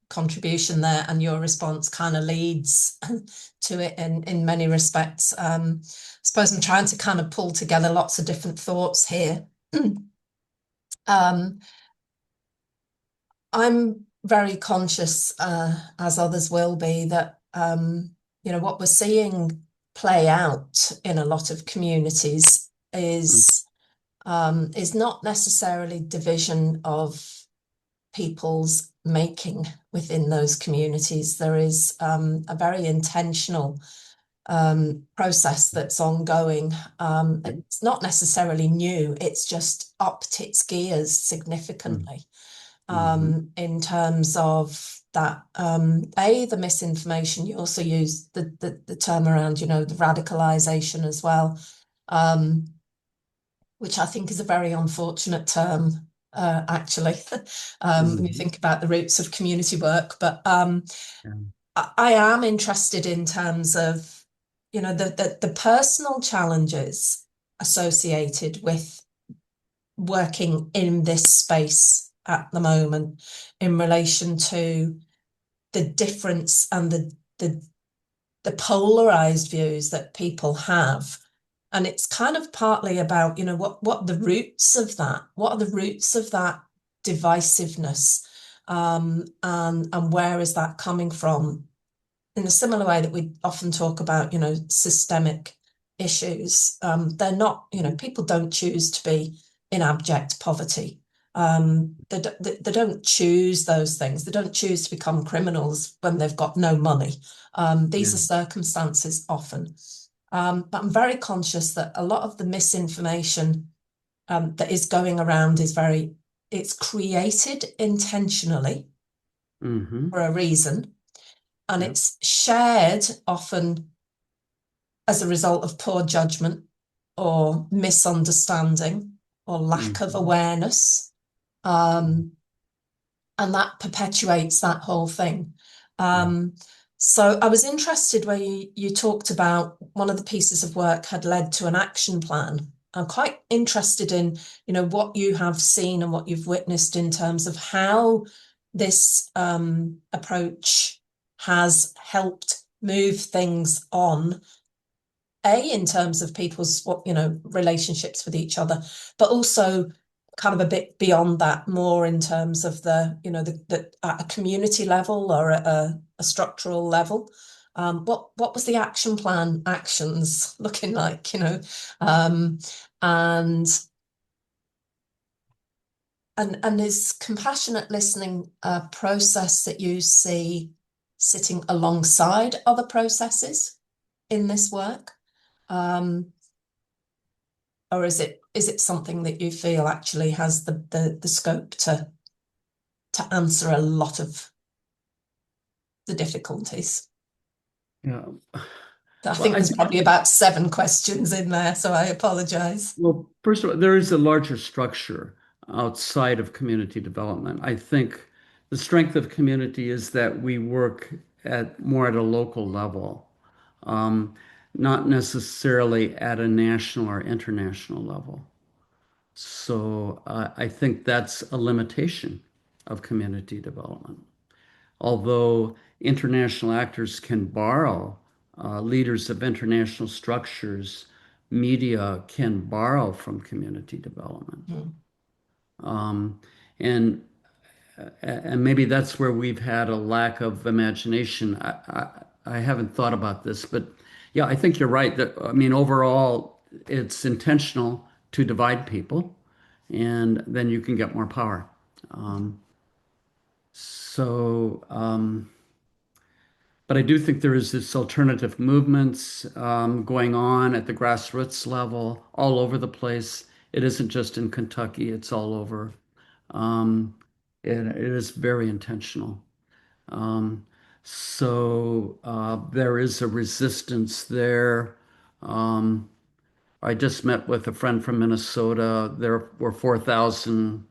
contribution there and your response kind of leads to it in many respects. I suppose I'm trying to kind of pull together lots of different thoughts here. I'm very conscious, as others will be, that what we're seeing play out in a lot of communities is not necessarily division of people's making within those communities. There is a very intentional process that's ongoing. It's not necessarily new, it's just upped its gears significantly. In terms of that, the misinformation. You also use the term around, the radicalization as well, which I think is a very unfortunate term, actually, when you think about the roots of community work. But I am interested in terms of, the personal challenges associated with working in this space at the moment in relation to the difference and the polarized views that people have. And it's kind of partly about, what the roots of that, what are the roots of that divisiveness, and where is that coming from? In a similar way that we often talk about, systemic issues, they're not, people don't choose to be in abject poverty. They don't choose those things. They don't choose to become criminals when they've got no money. These are circumstances often. But I'm very conscious that a lot of the misinformation that is going around it's created intentionally for a reason, and it's shared often as a result of poor judgment or misunderstanding or lack of awareness. And that perpetuates that whole thing. So I was interested where you talked about one of the pieces of work had led to an action plan. I'm quite interested in, what you have seen and what you've witnessed in terms of how this approach has helped move things on, in terms of people's, relationships with each other, but also kind of a bit beyond that, more in terms of the at a community level or at a structural level. what was the action plan actions looking like, and is compassionate listening a process that you see sitting alongside other processes in this work? Or is it something that you feel actually has the scope to answer a lot of the difficulties? Yeah. I think there's probably about 7 questions in there, so I apologize. Well, first of all, there is a larger structure outside of community development. I think the strength of community is that we work more at a local level, not necessarily at a national or international level. So I think that's a limitation of community development. Although international actors can borrow, leaders of international structures, media can borrow from community development. Um, and maybe that's where we've had a lack of imagination. I haven't thought about this, but yeah, I think you're right. That I mean, overall, it's intentional to divide people, and then you can get more power. So, but I do think there is this alternative movements going on at the grassroots level all over the place. It isn't just in Kentucky, it's all over. Um, it is very intentional. Um, so there is a resistance there. Um, I just met with a friend from Minnesota. There were 4,000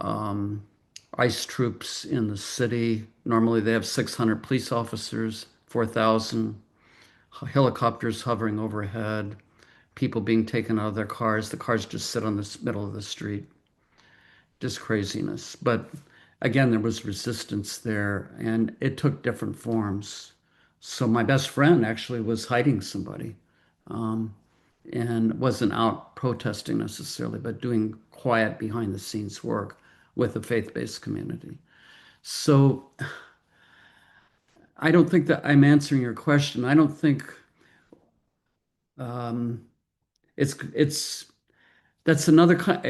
um, ICE troops in the city. Normally they have 600 police officers, 4,000 helicopters hovering overhead, people being taken out of their cars. The cars just sit on the middle of the street. Just craziness. But again, there was resistance there and it took different forms. So my best friend actually was hiding somebody um, and wasn't out protesting necessarily, but doing quiet behind the scenes work with the faith-based community. So I don't think that I'm answering your question. I don't think um, it's that's another kind.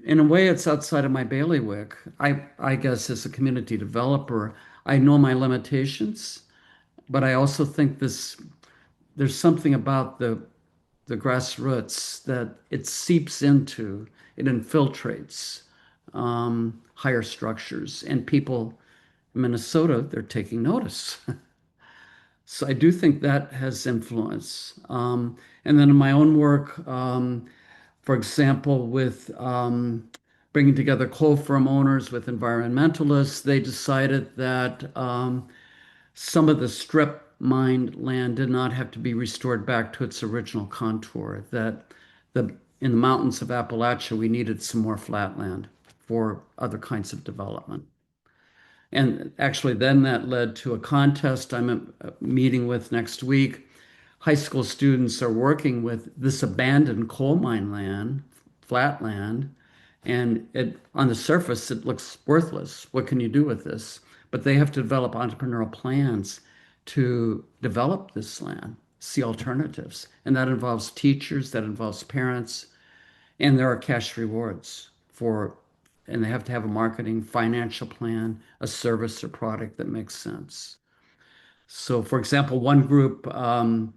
In a way, it's outside of my bailiwick. I guess as a community developer, I know my limitations, but I also think there's something about the grassroots that it seeps into, it infiltrates higher structures, and people in Minnesota, they're taking notice. So I do think that has influence. And then in my own work, for example, with bringing together coal firm owners with environmentalists, they decided that some of the strip mined land did not have to be restored back to its original contour, that in the mountains of Appalachia, we needed some more flat land for other kinds of development. And actually, then that led to a contest I'm meeting with next week. High school students are working with this abandoned coal mine land, flat land, and on the surface, it looks worthless. What can you do with this? But they have to develop entrepreneurial plans to develop this land, see alternatives. And that involves teachers, that involves parents, and there are cash rewards and they have to have a marketing financial plan, a service or product that makes sense. So, for example, one group found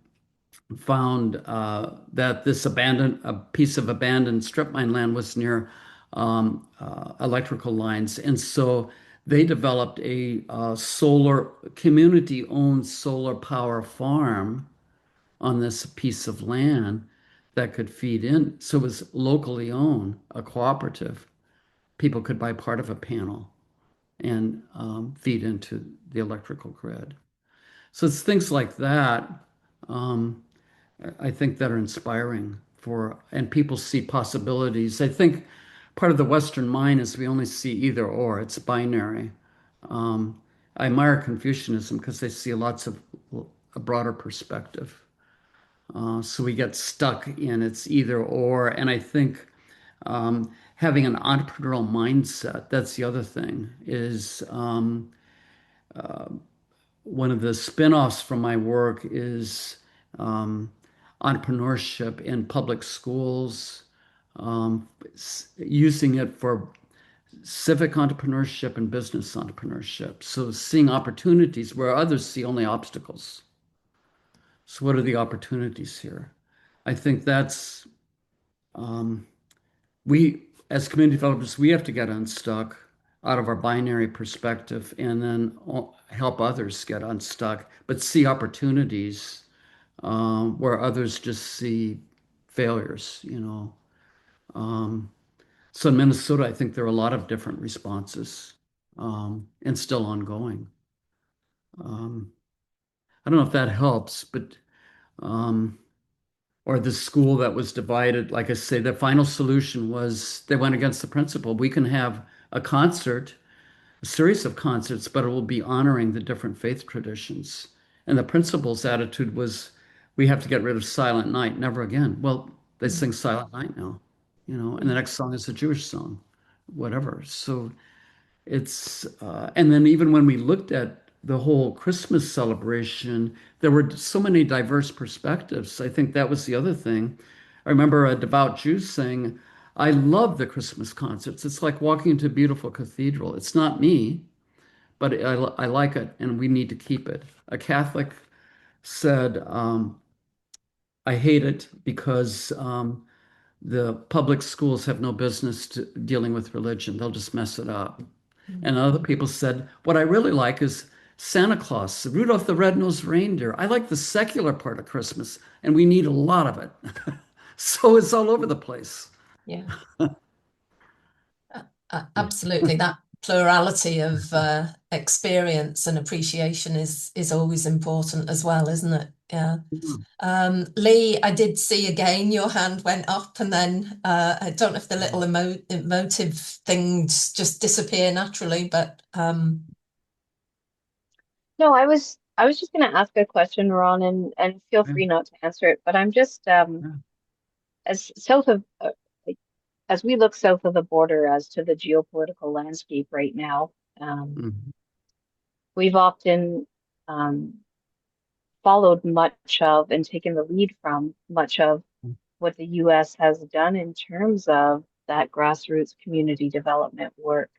that a piece of abandoned strip mine land was near electrical lines. And so they developed a community-owned solar power farm on this piece of land that could feed in. So it was locally owned, a cooperative. People could buy part of a panel and feed into the electrical grid. So it's things like that, I think, that are inspiring and people see possibilities. I think part of the Western mind is we only see either or, it's binary. I admire Confucianism because they see lots of a broader perspective. So we get stuck in it's either or. And I think having an entrepreneurial mindset, that's the other thing, is one of the spin-offs from my work is entrepreneurship in public schools, using it for civic entrepreneurship and business entrepreneurship. So seeing opportunities where others see only obstacles. So what are the opportunities here? I think that's we as community developers, we have to get unstuck out of our binary perspective and then help others get unstuck, but see opportunities where others just see failures, you know. So in Minnesota, I think there are a lot of different responses and still ongoing. I don't know if that helps, but or the school that was divided, like I say, the final solution was they went against the principle. We can have a concert, a series of concerts, but it will be honoring the different faith traditions. And the principal's attitude was, we have to get rid of Silent Night, never again. Well, they sing Silent Night now, you know, and the next song is a Jewish song, whatever. So it's, and then even when we looked at the whole Christmas celebration, there were so many diverse perspectives. I think that was the other thing. I remember a devout Jew saying, I love the Christmas concerts. It's like walking into a beautiful cathedral. It's not me, but I like it and we need to keep it. A Catholic said, I hate it because the public schools have no business dealing with religion. They'll just mess it up. And other people said, what I really like is Santa Claus, Rudolph the Red-Nosed Reindeer. I like the secular part of Christmas, and we need a lot of it. So it's all over the place. Yeah. Absolutely. That plurality of experience and appreciation is always important as well, isn't it? Yeah. Lee, I did see again your hand went up, and then I don't know if the little emotive things just disappear naturally, but No, I was just going to ask a question, Ron, and feel free not to answer it. But I'm just as south of like, as we look south of the border as to the geopolitical landscape right now, we've often followed much of and taken the lead from much of what the U.S. has done in terms of that grassroots community development work,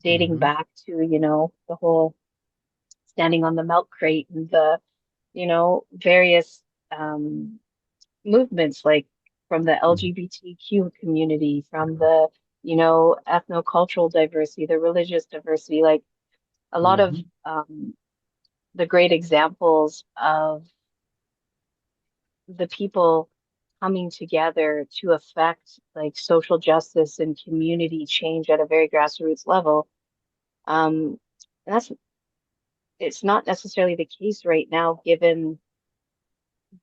dating back to, you know, the whole standing on the milk crate and the, you know, various movements like from the LGBTQ community, from the, you know, ethnocultural diversity, the religious diversity, like a lot of the great examples of the people coming together to affect like social justice and community change at a very grassroots level. And that's it's not necessarily the case right now, given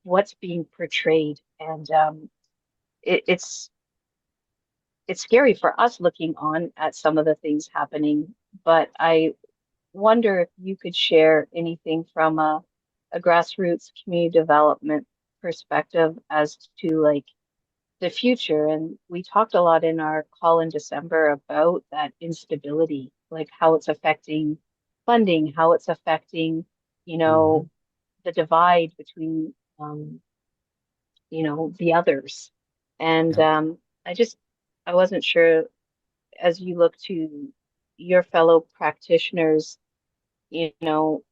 what's being portrayed, and it's scary for us looking on at some of the things happening. But I wonder if you could share anything from a grassroots community development perspective as to like the future. And we talked a lot in our call in December about that instability, like how it's affecting funding, how it's affecting, you know, the divide between, you know, the others. And I wasn't sure as you look to your fellow practitioners, you know,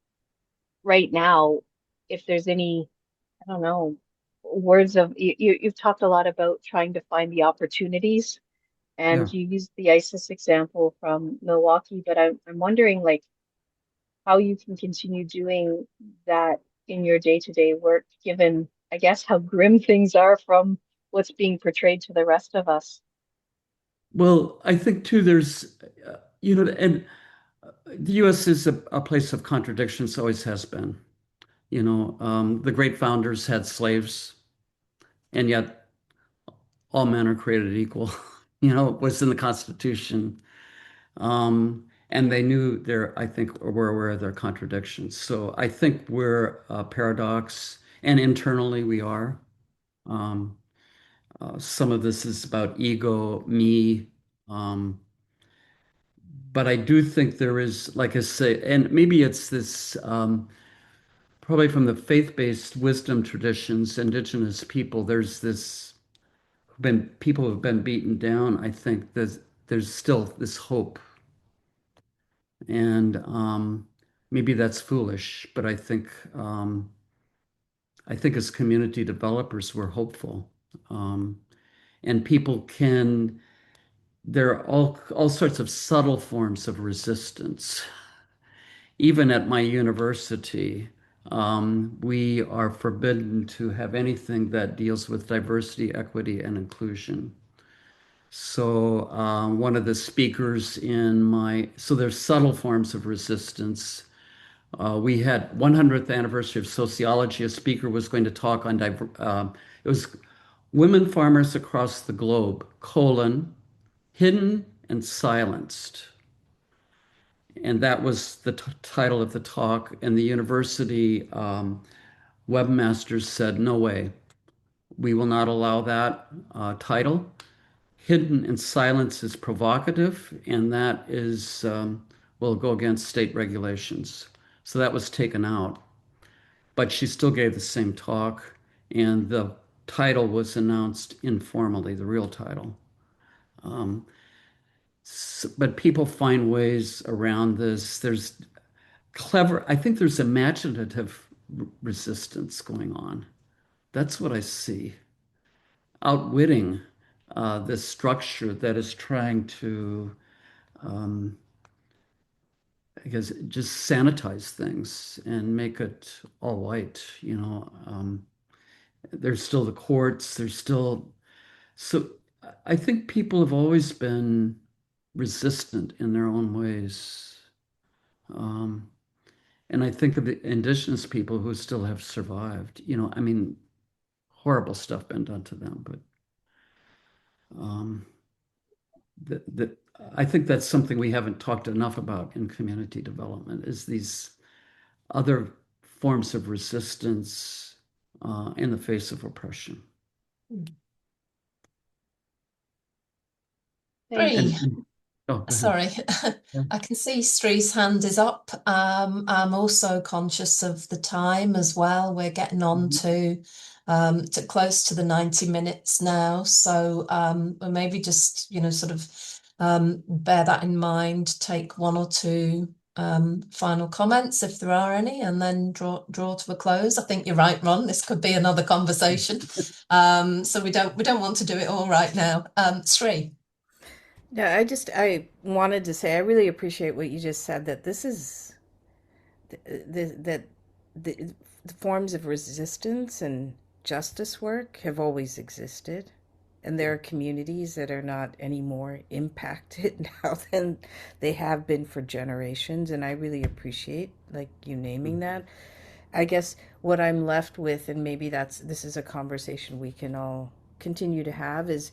right now, if there's any, I don't know, words of you've talked a lot about trying to find the opportunities, and you used the ISIS example from Milwaukee, but I'm wondering like how you can continue doing that in your day-to-day work, given I guess how grim things are from what's being portrayed to the rest of us. Well, I think too, there's, you know, and the US is a place of contradictions, always has been. You know, the great founders had slaves, and yet all men are created equal. You know, it was in the Constitution. And they knew I think, were aware of their contradictions. So I think we're a paradox, and internally we are. Some of this is about ego, me. But I do think there is, like I say, and maybe it's this probably from the faith-based wisdom traditions, indigenous people, there's this been people who have been beaten down. I think there's still this hope, and maybe that's foolish, but I think as community developers, we're hopeful, and people can. There are all sorts of subtle forms of resistance. Even at my university, we are forbidden to have anything that deals with diversity, equity, and inclusion. So one of the speakers so there's subtle forms of resistance. We had 100th anniversary of sociology. A speaker was going to talk on, it was women farmers across the globe, hidden and silenced. And that was the title of the talk. And the university webmasters said, no way, we will not allow that title. Hidden in silence is provocative, and that will go against state regulations. So that was taken out. But she still gave the same talk, and the title was announced informally, the real title. But people find ways around this. I think there's imaginative resistance going on. That's what I see. Outwitting this structure that is trying to, I guess, just sanitize things and make it all white. There's still the courts. So I think people have always been resistant in their own ways. And I think of the indigenous people who still have survived. I mean, horrible stuff been done to them, but I think that's something we haven't talked enough about in community development is these other forms of resistance in the face of oppression. Three. Oh, sorry, I can see Sree's hand is up. I'm also conscious of the time as well. We're getting on to close to the 90 minutes now. So maybe just, sort of bear that in mind, take one or two final comments if there are any, and then draw to a close. I think you're right, Ron. This could be another conversation. So we don't want to do it all right now. Sree. Yeah, I wanted to say I really appreciate what you just said, that this is that the forms of resistance and justice work have always existed, and there are communities that are not any more impacted now than they have been for generations, and I really appreciate like you naming that. I guess what I'm left with, and maybe this is a conversation we can all continue to have, is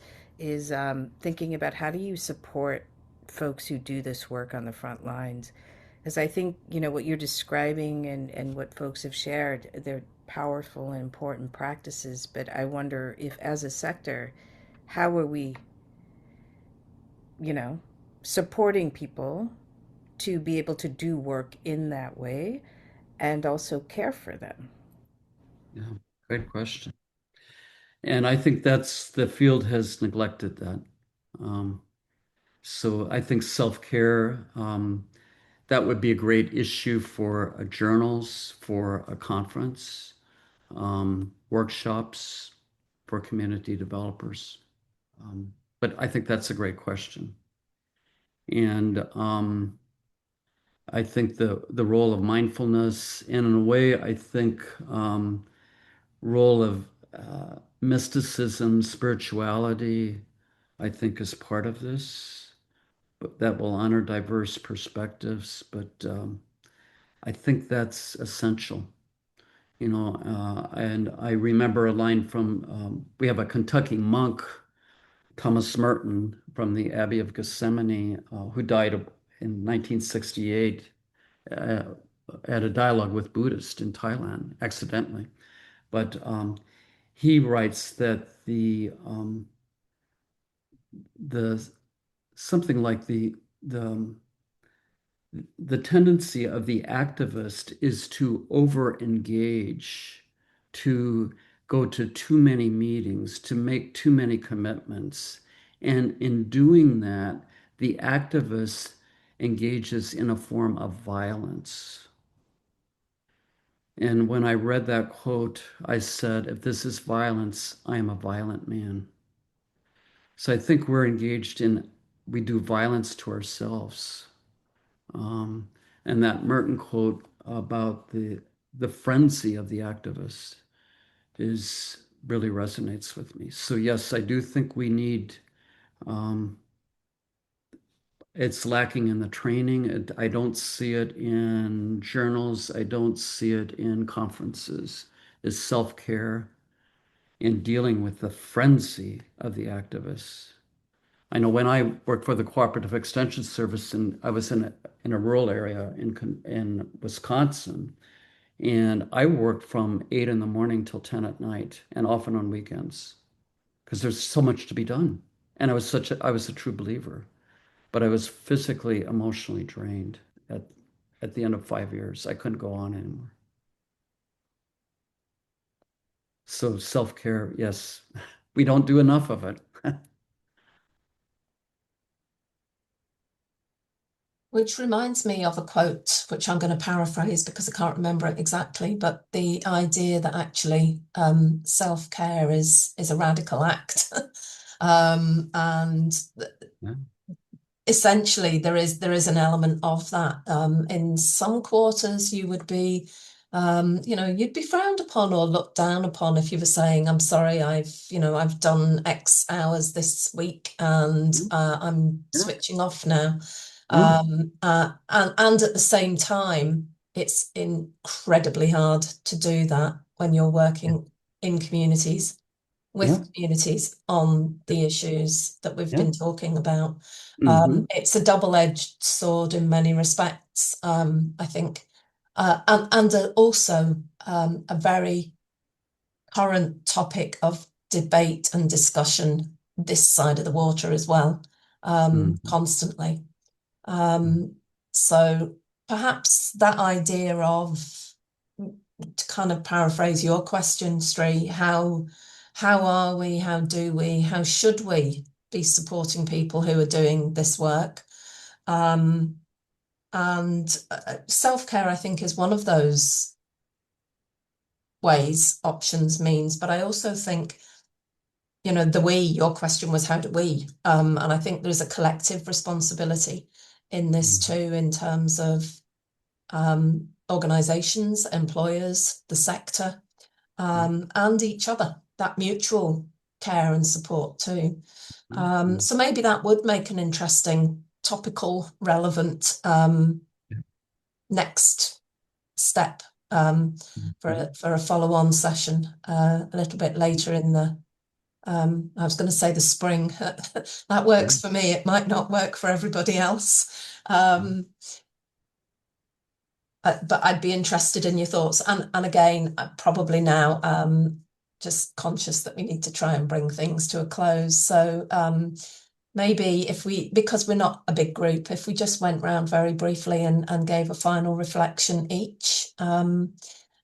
thinking about how do you support folks who do this work on the front lines. Because I think, what you're describing and what folks have shared, they're powerful and important practices, but I wonder if as a sector, how are we, supporting people to be able to do work in that way and also care for them? Yeah, great question. And I think the field has neglected that. So I think self-care, that would be a great issue for journals, for a conference, workshops for community developers. But I think that's a great question. And I think the role of mindfulness, and in a way, I think role of mysticism, spirituality, I think is part of this, but that will honor diverse perspectives. But I think that's essential, and I remember a line from, we have a Kentucky monk, Thomas Merton from the Abbey of Gethsemane, who died in 1968 at a dialogue with Buddhists in Thailand, accidentally. But he writes that the something like the the tendency of the activist is to over-engage, to go to too many meetings, to make too many commitments. And in doing that, the activist engages in a form of violence. And when I read that quote, I said, if this is violence, I am a violent man. So I think we do violence to ourselves. Um, and that Merton quote about the frenzy of the activist is really resonates with me. So yes, I do think we need, um, it's lacking in the training. I don't see it in journals. I don't see it in conferences. Is self-care in dealing with the frenzy of the activists. I know when I worked for the Cooperative Extension Service, and I was in a rural area in Wisconsin, and I worked from 8 in the morning till 10 at night, and often on weekends, because there's so much to be done. And I was a true believer, but I was physically, emotionally drained at the end of 5 years. I couldn't go on anymore. So self-care, yes, we don't do enough of it. Which reminds me of a quote, which I'm going to paraphrase because I can't remember it exactly, but the idea that actually self-care is a radical act. And Yeah. essentially there is an element of that. In some quarters you would be you'd be frowned upon or looked down upon if you were saying, I'm sorry, I've done X hours this week and I'm switching off now. And at the same time, it's incredibly hard to do that when you're working in communities, with communities on the issues that we've been talking about. It's a double-edged sword in many respects, I think, and also a very current topic of debate and discussion this side of the water as well, constantly. So perhaps that idea of, to kind of paraphrase your question, Sri, how are we, how should we be supporting people who are doing this work? And self-care, I think, is one of those ways, options, means, but I also think, your question was, how do we? And I think there's a collective responsibility in this too, in terms of organizations, employers, the sector, and each other, that mutual care and support too. So maybe that would make an interesting, topical, relevant next step for a follow-on session a little bit later in the I was going to say the spring. That works for me. It might not work for everybody else. But I'd be interested in your thoughts. And again, probably now, just conscious that we need to try and bring things to a close. So maybe because we're not a big group, if we just went round very briefly and gave a final reflection each. And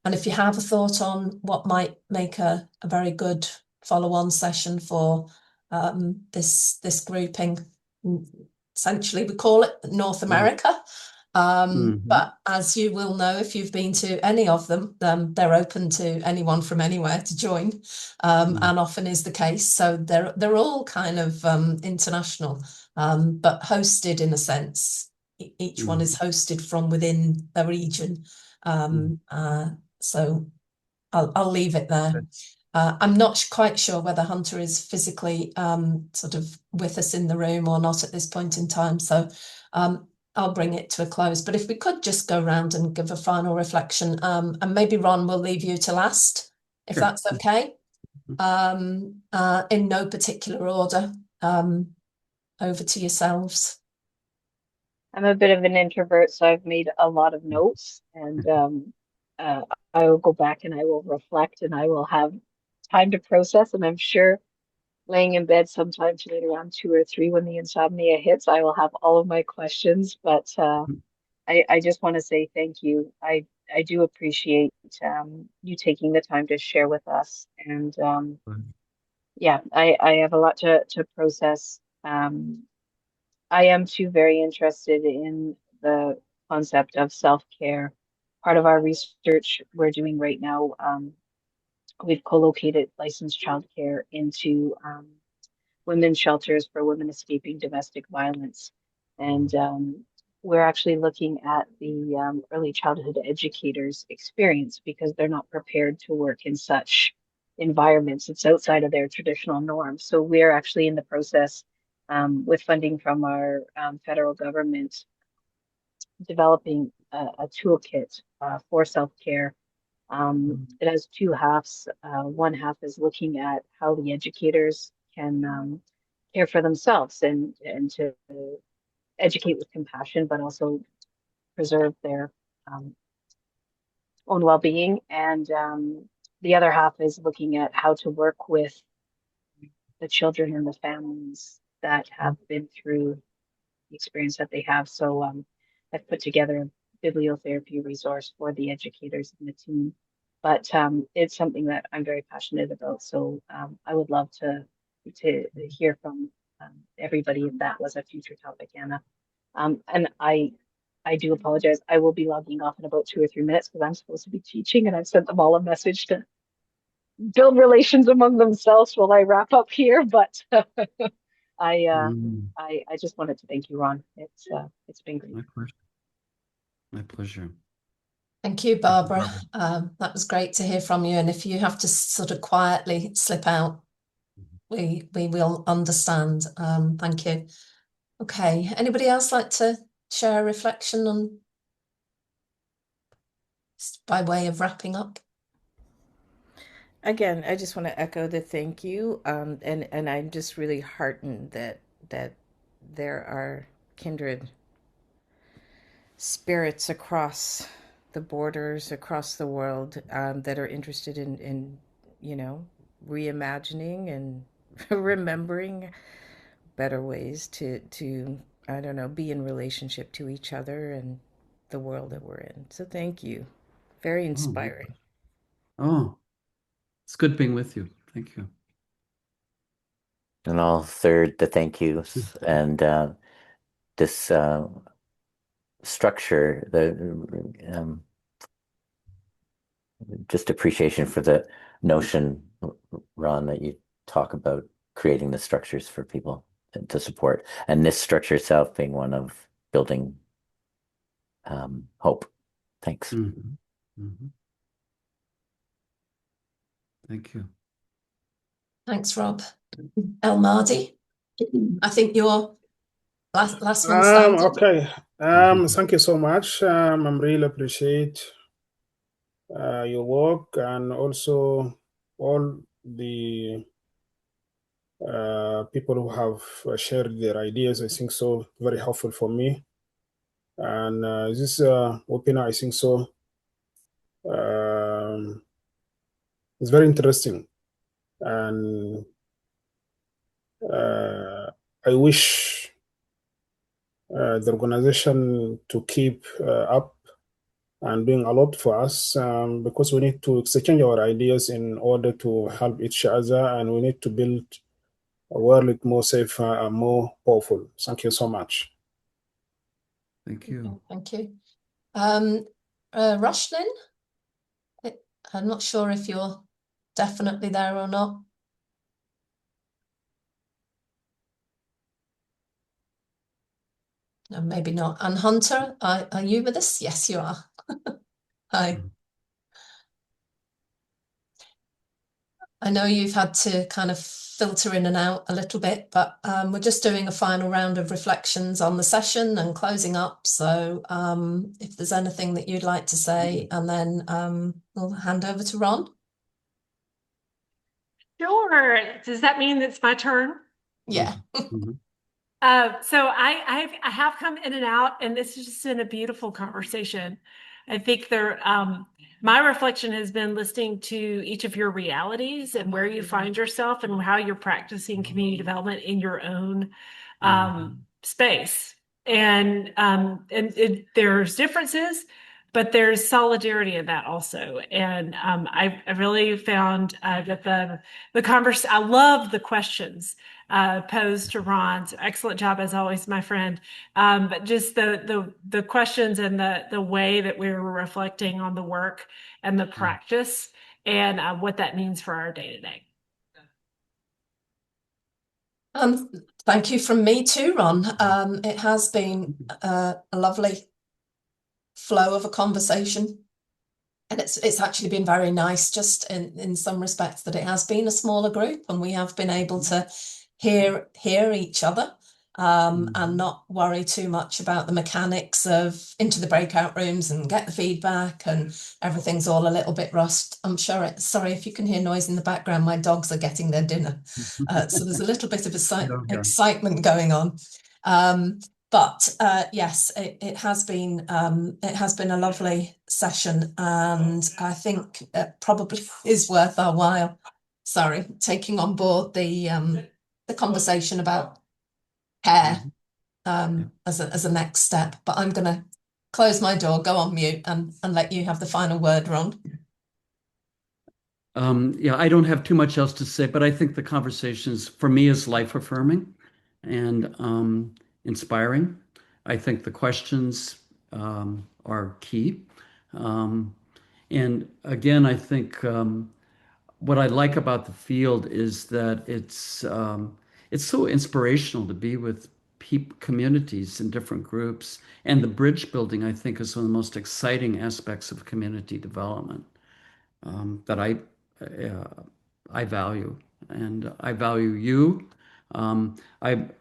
if you have a thought on what might make a very good follow-on session for this grouping, essentially we call it North America. But as you will know, if you've been to any of them, they're open to anyone from anywhere to join, and often is the case. So they're all kind of international, but hosted in a sense. Each one is hosted from within the region. So I'll leave it there. I'm not quite sure whether Hunter is physically sort of with us in the room or not at this point in time. So I'll bring it to a close. But if we could just go around and give a final reflection, and maybe Ron will leave you to last, if that's okay. In no particular order. Over to yourselves. I'm a bit of an introvert, so I've made a lot of notes, and I will go back and I will reflect and I will have time to process. And I'm sure laying in bed sometime tonight around 2 or 3 when the insomnia hits, I will have all of my questions. But I just want to say thank you. I do appreciate you taking the time to share with us. And yeah, I have a lot to process. I am too very interested in the concept of self-care. Part of our research we're doing right now, we've co-located licensed childcare into women's shelters for women escaping domestic violence. And we're actually looking at the early childhood educators' experience because they're not prepared to work in such environments. It's outside of their traditional norms. So we're actually in the process with funding from our federal government developing a toolkit for self-care. It has two halves. One half is looking at how the educators can care for themselves and to educate with compassion, but also preserve their own well-being. And the other half is looking at how to work with the children and the families that have been through the experience that they have. So I've put together a bibliotherapy resource for the educators and the team. But it's something that I'm very passionate about. So I would love to hear from everybody if that was a future topic, Anna. And I do apologize. I will be logging off in about 2 or 3 minutes because I'm supposed to be teaching, and I've sent them all a message to build relations among themselves while I wrap up here. But I just wanted to thank you, Ron. It's been great. My pleasure. My pleasure. Thank you, Barbara. That was great to hear from you. And if you have to sort of quietly slip out, we will understand. Thank you. Okay. Anybody else like to share a reflection on by way of wrapping up? Again, I just want to echo the thank you, and I'm just really heartened that there are kindred spirits across the borders, across the world, that are interested in reimagining and remembering better ways to I don't know, be in relationship to each other and the world that we're in. So thank you. Very inspiring. Oh, it's good being with you. Thank you. And I'll third the thank yous and this structure, the just appreciation for the notion, Ron, that you talk about creating the structures for people to support, and this structure itself being one of building hope. Thanks. Thank you. Thanks, Rob. El Mardi, I think you're last one standing. Okay. Thank you so much. I'm really appreciate your work and also all the people who have shared their ideas. I think so very helpful for me. And this webinar, I think so, it's very interesting. And I wish the organization to keep up and doing a lot for us, because we need to exchange our ideas in order to help each other, and we need to build a world more safe and more powerful. Thank you so much. Thank you. Thank you. Rushlin, I'm not sure if you're definitely there or not. No, maybe not. And Hunter, are you with us? Yes, you are. Hi. I know you've had to kind of filter in and out a little bit, but we're just doing a final round of reflections on the session and closing up. So if there's anything that you'd like to say, and then we'll hand over to Ron. Sure. Does that mean it's my turn? Yeah. So I have come in and out, and this has just been a beautiful conversation. I think my reflection has been listening to each of your realities and where you find yourself and how you're practicing community development in your own space. there's differences, but there's solidarity in that also. And I really found that I love the questions posed to Ron. So excellent job as always, my friend. But just the questions and the way that we were reflecting on the work and the practice and what that means for our day to day. Thank you from me too, Ron. It has been a lovely flow of a conversation. And it's actually been very nice just in some respects that it has been a smaller group and we have been able to hear each other and not worry too much about the mechanics of into the breakout rooms and get the feedback and everything's all a little bit rushed. I'm sure sorry if you can hear noise in the background, my dogs are getting their dinner. So there's a little bit of excitement going on. But yes, it has been a lovely session, and I think it probably is worth our while. Sorry, taking on board the conversation about care as a next step. But I'm going to close my door, go on mute, and let you have the final word, Ron. Yeah, I don't have too much else to say, but I think the conversations for me is life affirming and inspiring. I think the questions are key. And again, I think what I like about the field is that it's so inspirational to be with communities in different groups. And the bridge building, I think, is one of the most exciting aspects of community development that I value. And I value you.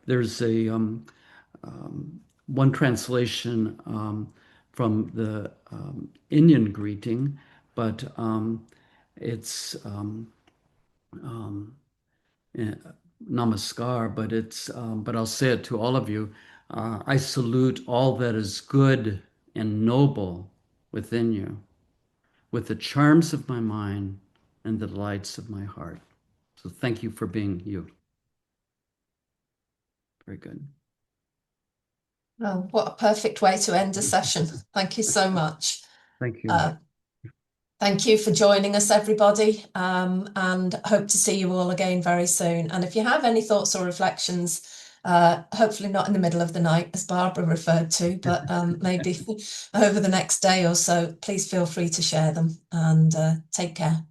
There's one translation from the Indian greeting, but it's namaskar, but I'll say it to all of you. I salute all that is good and noble within you, with the charms of my mind and the delights of my heart. So thank you for being you. Very good. Oh, what a perfect way to end a session. Thank you so much. Thank you. Thank you for joining us, everybody, and hope to see you all again very soon. And if you have any thoughts or reflections, hopefully not in the middle of the night, as Barbara referred to, but maybe over the next day or so, please feel free to share them and take care.